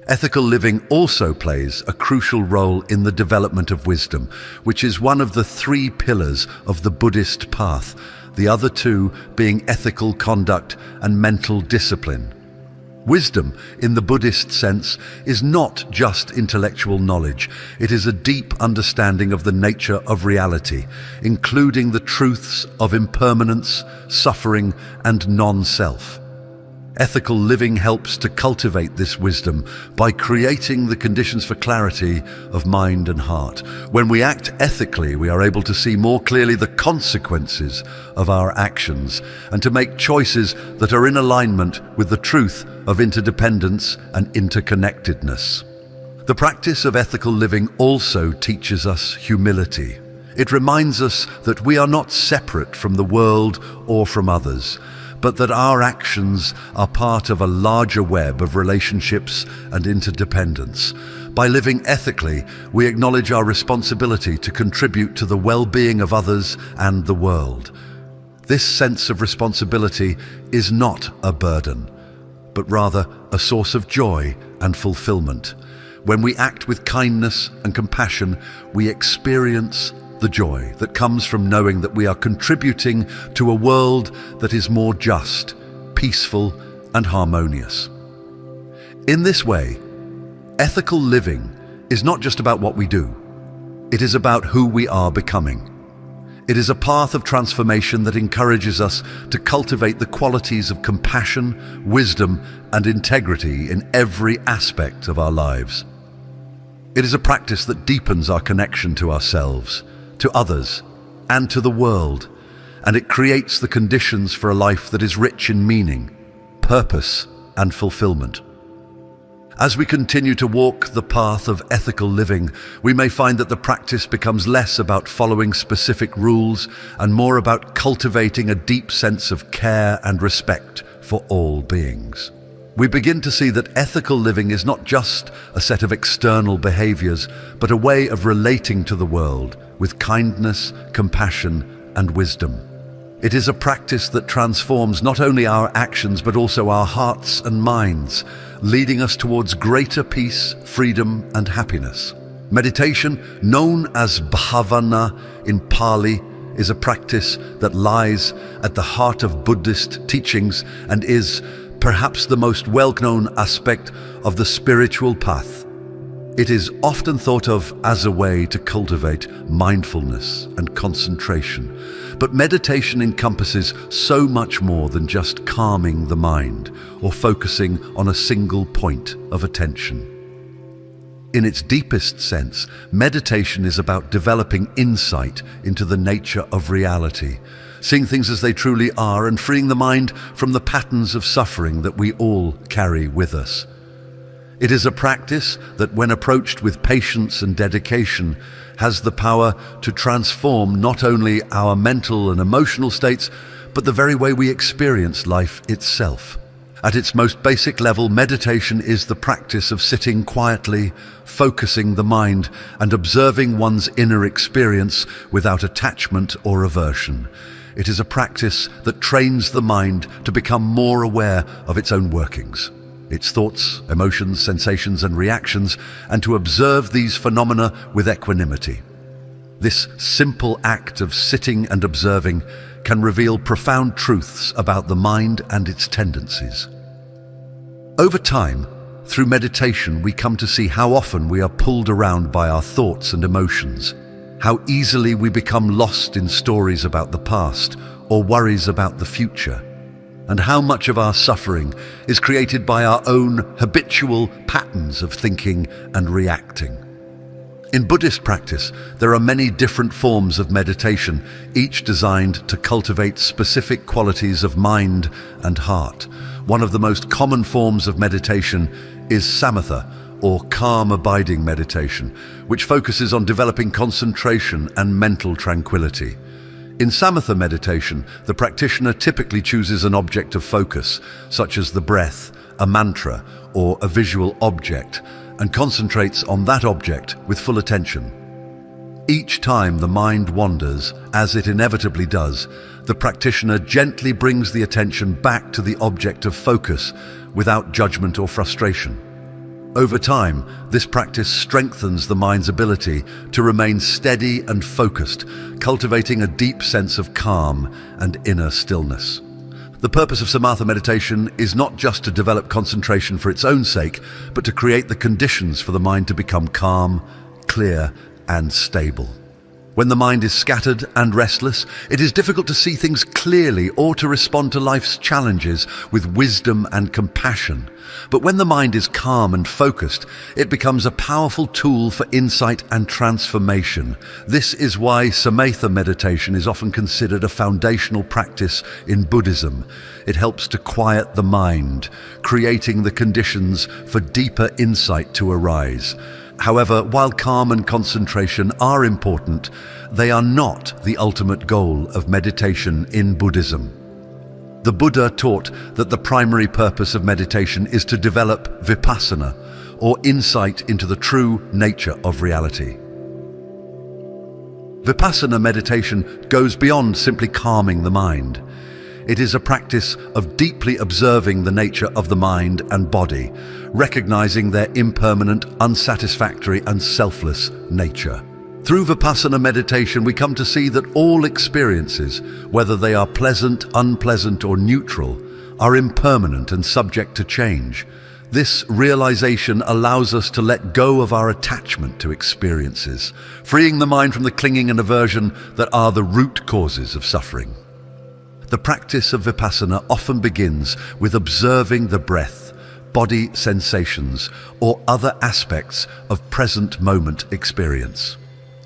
Ethical living also plays a crucial role in the development of wisdom, which is one of the 3 pillars of the Buddhist path, the other 2 being ethical conduct and mental discipline. Wisdom, in the Buddhist sense, is not just intellectual knowledge. It is a deep understanding of the nature of reality, including the truths of impermanence, suffering, and non-self. Ethical living helps to cultivate this wisdom by creating the conditions for clarity of mind and heart. When we act ethically, we are able to see more clearly the consequences of our actions and to make choices that are in alignment with the truth of interdependence and interconnectedness. The practice of ethical living also teaches us humility. It reminds us that we are not separate from the world or from others, but that our actions are part of a larger web of relationships and interdependence. By living ethically, we acknowledge our responsibility to contribute to the well-being of others and the world. This sense of responsibility is not a burden, but rather a source of joy and fulfillment. When we act with kindness and compassion, we experience the joy that comes from knowing that we are contributing to a world that is more just, peaceful, and harmonious. In this way, ethical living is not just about what we do. It is about who we are becoming. It is a path of transformation that encourages us to cultivate the qualities of compassion, wisdom, and integrity in every aspect of our lives. It is a practice that deepens our connection to ourselves, to others, and to the world, and it creates the conditions for a life that is rich in meaning, purpose, and fulfillment. As we continue to walk the path of ethical living, we may find that the practice becomes less about following specific rules and more about cultivating a deep sense of care and respect for all beings. We begin to see that ethical living is not just a set of external behaviors, but a way of relating to the world with kindness, compassion, and wisdom. It is a practice that transforms not only our actions but also our hearts and minds, leading us towards greater peace, freedom, and happiness. Meditation, known as bhavana in Pali, is a practice that lies at the heart of Buddhist teachings and is perhaps the most well-known aspect of the spiritual path. It is often thought of as a way to cultivate mindfulness and concentration, but meditation encompasses so much more than just calming the mind or focusing on a single point of attention. In its deepest sense, meditation is about developing insight into the nature of reality, seeing things as they truly are and freeing the mind from the patterns of suffering that we all carry with us. It is a practice that, when approached with patience and dedication, has the power to transform not only our mental and emotional states, but the very way we experience life itself. At its most basic level, meditation is the practice of sitting quietly, focusing the mind, and observing one's inner experience without attachment or aversion. It is a practice that trains the mind to become more aware of its own workings, its thoughts, emotions, sensations, and reactions, and to observe these phenomena with equanimity. This simple act of sitting and observing can reveal profound truths about the mind and its tendencies. Over time, through meditation, we come to see how often we are pulled around by our thoughts and emotions, how easily we become lost in stories about the past or worries about the future, and how much of our suffering is created by our own habitual patterns of thinking and reacting. In Buddhist practice, there are many different forms of meditation, each designed to cultivate specific qualities of mind and heart. One of the most common forms of meditation is samatha, or calm abiding meditation, which focuses on developing concentration and mental tranquility. In samatha meditation, the practitioner typically chooses an object of focus, such as the breath, a mantra, or a visual object, and concentrates on that object with full attention. Each time the mind wanders, as it inevitably does, the practitioner gently brings the attention back to the object of focus without judgment or frustration. Over time, this practice strengthens the mind's ability to remain steady and focused, cultivating a deep sense of calm and inner stillness. The purpose of samatha meditation is not just to develop concentration for its own sake, but to create the conditions for the mind to become calm, clear, and stable. When the mind is scattered and restless, it is difficult to see things clearly or to respond to life's challenges with wisdom and compassion. But when the mind is calm and focused, it becomes a powerful tool for insight and transformation. This is why samatha meditation is often considered a foundational practice in Buddhism. It helps to quiet the mind, creating the conditions for deeper insight to arise. However, while calm and concentration are important, they are not the ultimate goal of meditation in Buddhism. The Buddha taught that the primary purpose of meditation is to develop vipassana, or insight into the true nature of reality. Vipassana meditation goes beyond simply calming the mind. It is a practice of deeply observing the nature of the mind and body, recognizing their impermanent, unsatisfactory, and selfless nature. Through Vipassana meditation, we come to see that all experiences, whether they are pleasant, unpleasant, or neutral, are impermanent and subject to change. This realization allows us to let go of our attachment to experiences, freeing the mind from the clinging and aversion that are the root causes of suffering. The practice of Vipassana often begins with observing the breath, body sensations, or other aspects of present moment experience.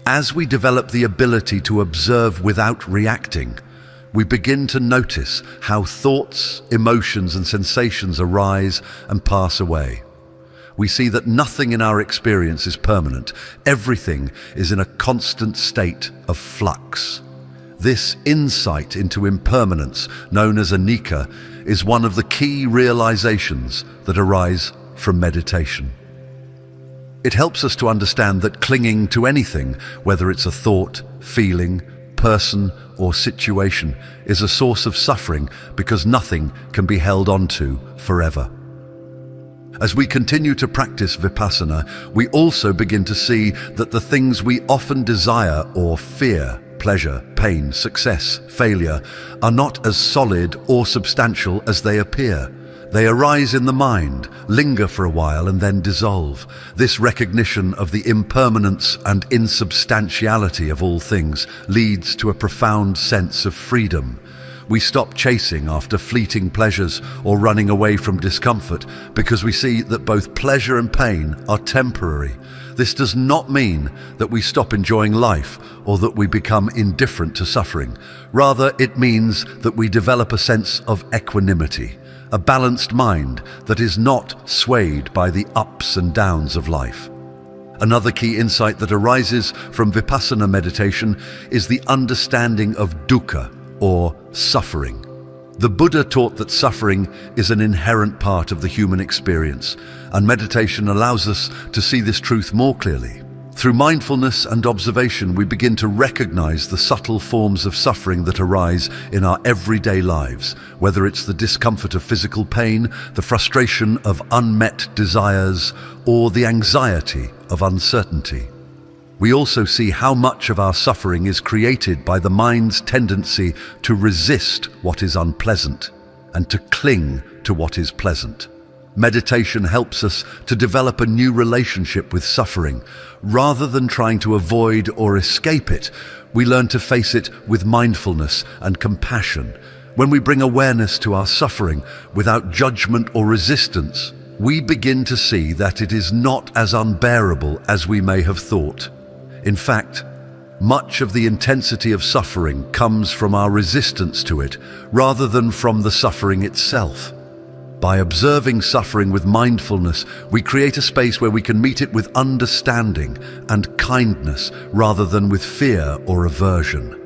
As we develop the ability to observe without reacting, we begin to notice how thoughts, emotions, and sensations arise and pass away. we see that nothing in our experience is permanent. Everything is in a constant state of flux. This insight into impermanence, known as anicca, is one of the key realizations that arise from meditation. It helps us to understand that clinging to anything, whether it's a thought, feeling, person, or situation, is a source of suffering because nothing can be held onto forever. As we continue to practice vipassana, we also begin to see that the things we often desire or fear, pleasure, pain, success, failure, are not as solid or substantial as they appear. They arise in the mind, linger for a while, and then dissolve. This recognition of the impermanence and insubstantiality of all things leads to a profound sense of freedom. We stop chasing after fleeting pleasures or running away from discomfort because we see that both pleasure and pain are temporary. This does not mean that we stop enjoying life or that we become indifferent to suffering. Rather, it means that we develop a sense of equanimity, a balanced mind that is not swayed by the ups and downs of life. Another key insight that arises from vipassana meditation is the understanding of dukkha, or suffering. The Buddha taught that suffering is an inherent part of the human experience, and meditation allows us to see this truth more clearly. Through mindfulness and observation, we begin to recognize the subtle forms of suffering that arise in our everyday lives, whether it's the discomfort of physical pain, the frustration of unmet desires, or the anxiety of uncertainty. We also see how much of our suffering is created by the mind's tendency to resist what is unpleasant and to cling to what is pleasant. Meditation helps us to develop a new relationship with suffering. Rather than trying to avoid or escape it, we learn to face it with mindfulness and compassion. When we bring awareness to our suffering without judgment or resistance, we begin to see that it is not as unbearable as we may have thought. In fact, much of the intensity of suffering comes from our resistance to it, rather than from the suffering itself. By observing suffering with mindfulness, we create a space where we can meet it with understanding and kindness, rather than with fear or aversion.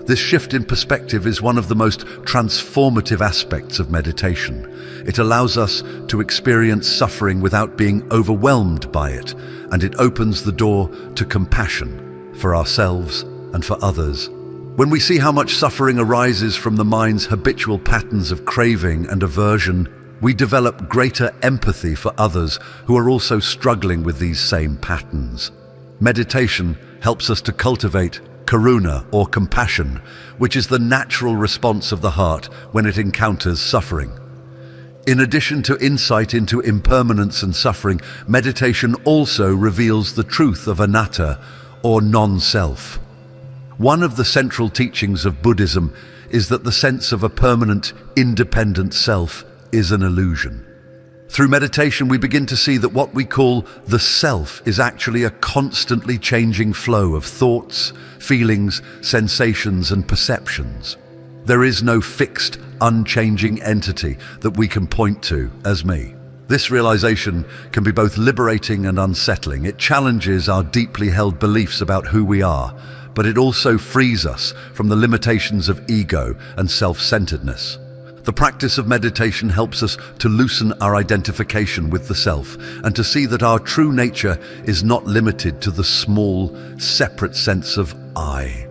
This shift in perspective is one of the most transformative aspects of meditation. It allows us to experience suffering without being overwhelmed by it, and it opens the door to compassion for ourselves and for others. When we see how much suffering arises from the mind's habitual patterns of craving and aversion, we develop greater empathy for others who are also struggling with these same patterns. Meditation helps us to cultivate karuna, or compassion, which is the natural response of the heart when it encounters suffering. In addition to insight into impermanence and suffering, meditation also reveals the truth of anatta, or non-self. One of the central teachings of Buddhism is that the sense of a permanent, independent self is an illusion. Through meditation, we begin to see that what we call the self is actually a constantly changing flow of thoughts, feelings, sensations, and perceptions. There is no fixed, unchanging entity that we can point to as me. This realization can be both liberating and unsettling. It challenges our deeply held beliefs about who we are, but it also frees us from the limitations of ego and self-centeredness. The practice of meditation helps us to loosen our identification with the self and to see that our true nature is not limited to the small, separate sense of I.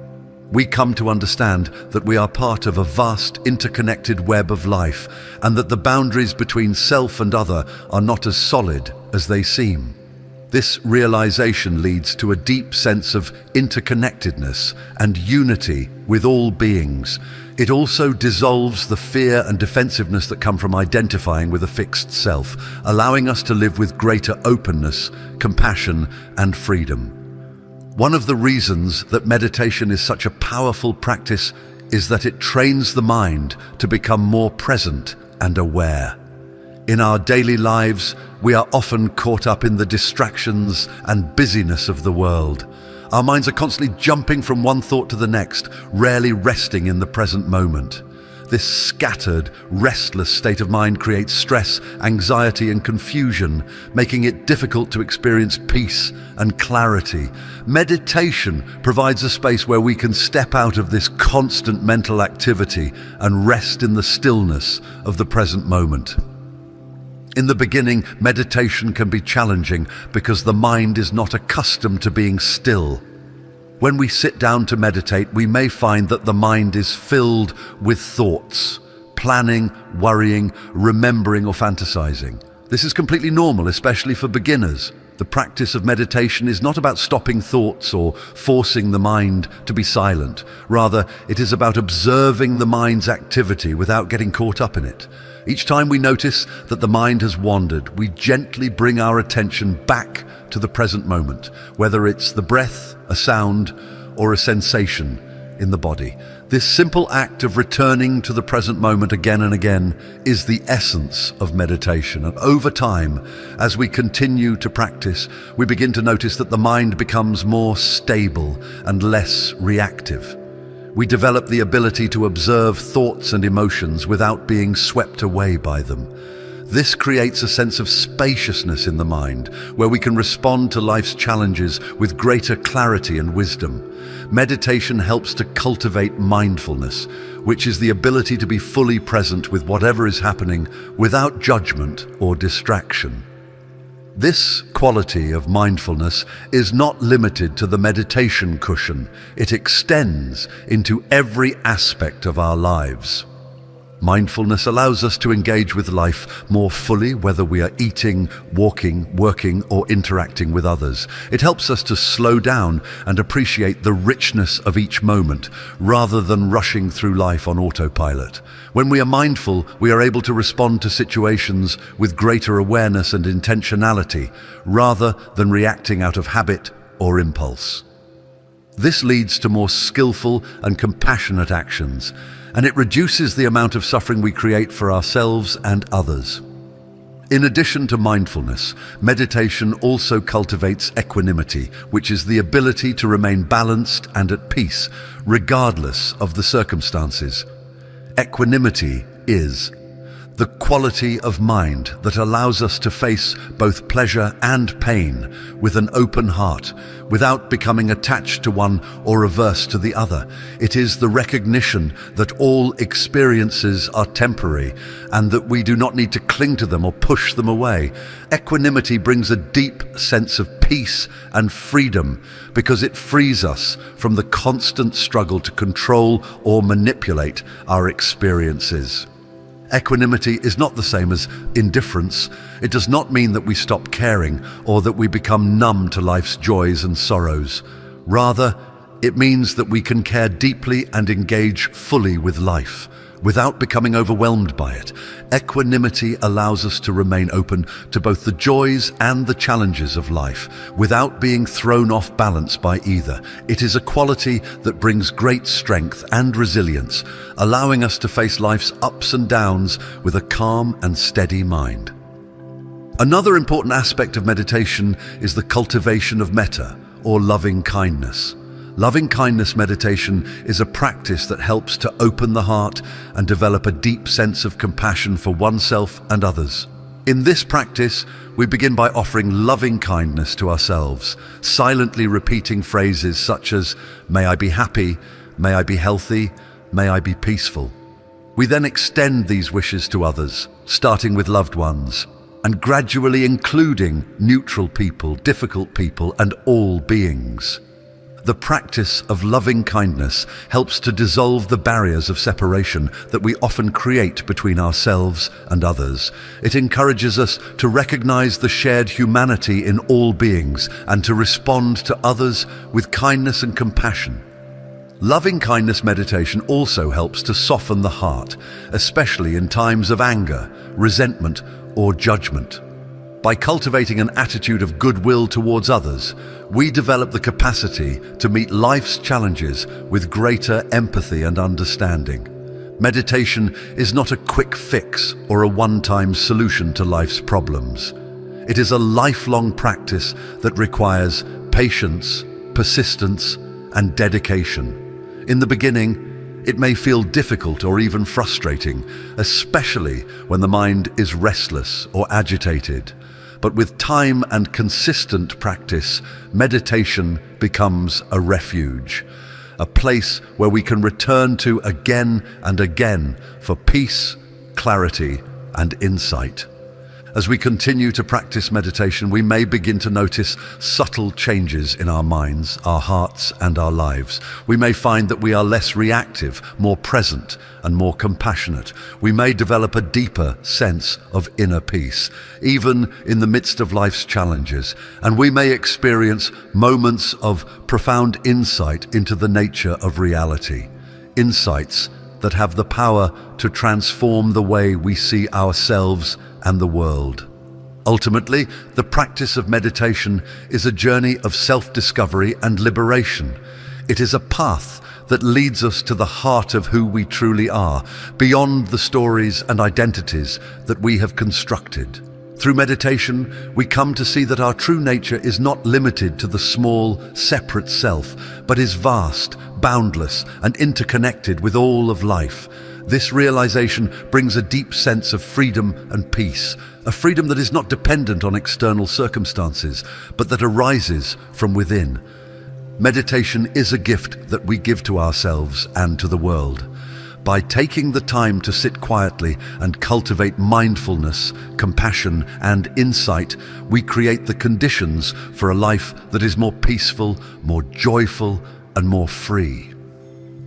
We come to understand that we are part of a vast, interconnected web of life, and that the boundaries between self and other are not as solid as they seem. This realization leads to a deep sense of interconnectedness and unity with all beings. It also dissolves the fear and defensiveness that come from identifying with a fixed self, allowing us to live with greater openness, compassion, and freedom. One of the reasons that meditation is such a powerful practice is that it trains the mind to become more present and aware. In our daily lives, we are often caught up in the distractions and busyness of the world. Our minds are constantly jumping from one thought to the next, rarely resting in the present moment. This scattered, restless state of mind creates stress, anxiety, and confusion, making it difficult to experience peace and clarity. Meditation provides a space where we can step out of this constant mental activity and rest in the stillness of the present moment. In the beginning, meditation can be challenging because the mind is not accustomed to being still. When we sit down to meditate, we may find that the mind is filled with thoughts, planning, worrying, remembering, or fantasizing. This is completely normal, especially for beginners. The practice of meditation is not about stopping thoughts or forcing the mind to be silent. Rather, it is about observing the mind's activity without getting caught up in it. Each time we notice that the mind has wandered, we gently bring our attention back to the present moment, whether it's the breath, a sound, or a sensation in the body. This simple act of returning to the present moment again and again is the essence of meditation. And over time, as we continue to practice, we begin to notice that the mind becomes more stable and less reactive. We develop the ability to observe thoughts and emotions without being swept away by them. This creates a sense of spaciousness in the mind, where we can respond to life's challenges with greater clarity and wisdom. Meditation helps to cultivate mindfulness, which is the ability to be fully present with whatever is happening without judgment or distraction. This quality of mindfulness is not limited to the meditation cushion. It extends into every aspect of our lives. Mindfulness allows us to engage with life more fully, whether we are eating, walking, working, or interacting with others. It helps us to slow down and appreciate the richness of each moment, rather than rushing through life on autopilot. When we are mindful, we are able to respond to situations with greater awareness and intentionality, rather than reacting out of habit or impulse. This leads to more skillful and compassionate actions, and it reduces the amount of suffering we create for ourselves and others. In addition to mindfulness, meditation also cultivates equanimity, which is the ability to remain balanced and at peace, regardless of the circumstances. Equanimity is the quality of mind that allows us to face both pleasure and pain with an open heart, without becoming attached to one or averse to the other. It is the recognition that all experiences are temporary and that we do not need to cling to them or push them away. Equanimity brings a deep sense of peace and freedom because it frees us from the constant struggle to control or manipulate our experiences. Equanimity is not the same as indifference. It does not mean that we stop caring or that we become numb to life's joys and sorrows. Rather, it means that we can care deeply and engage fully with life, without becoming overwhelmed by it. Equanimity allows us to remain open to both the joys and the challenges of life, without being thrown off balance by either. It is a quality that brings great strength and resilience, allowing us to face life's ups and downs with a calm and steady mind. Another important aspect of meditation is the cultivation of metta, or loving kindness. Loving kindness meditation is a practice that helps to open the heart and develop a deep sense of compassion for oneself and others. In this practice, we begin by offering loving kindness to ourselves, silently repeating phrases such as, "May I be happy, may I be healthy, may I be peaceful." We then extend these wishes to others, starting with loved ones, and gradually including neutral people, difficult people, and all beings. The practice of loving kindness helps to dissolve the barriers of separation that we often create between ourselves and others. It encourages us to recognize the shared humanity in all beings and to respond to others with kindness and compassion. Loving kindness meditation also helps to soften the heart, especially in times of anger, resentment, or judgment. By cultivating an attitude of goodwill towards others, we develop the capacity to meet life's challenges with greater empathy and understanding. Meditation is not a quick fix or a one-time solution to life's problems. It is a lifelong practice that requires patience, persistence, and dedication. In the beginning, It may feel difficult or even frustrating, especially when the mind is restless or agitated. But with time and consistent practice, meditation becomes a refuge, a place where we can return to again and again for peace, clarity, and insight. As we continue to practice meditation, we may begin to notice subtle changes in our minds, our hearts, and our lives. We may find that we are less reactive, more present, and more compassionate. We may develop a deeper sense of inner peace, even in the midst of life's challenges. And we may experience moments of profound insight into the nature of reality. Insights that have the power to transform the way we see ourselves and the world. Ultimately, the practice of meditation is a journey of self-discovery and liberation. It is a path that leads us to the heart of who we truly are, beyond the stories and identities that we have constructed. Through meditation, we come to see that our true nature is not limited to the small, separate self, but is vast, boundless, and interconnected with all of life. This realization brings a deep sense of freedom and peace, a freedom that is not dependent on external circumstances, but that arises from within. Meditation is a gift that we give to ourselves and to the world. By taking the time to sit quietly and cultivate mindfulness, compassion, and insight, we create the conditions for a life that is more peaceful, more joyful, and more free.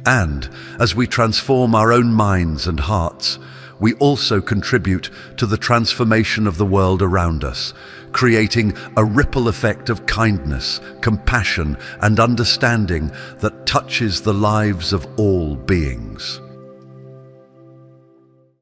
And as we transform our own minds and hearts, we also contribute to the transformation of the world around us, creating a ripple effect of kindness, compassion, and understanding that touches the lives of all beings.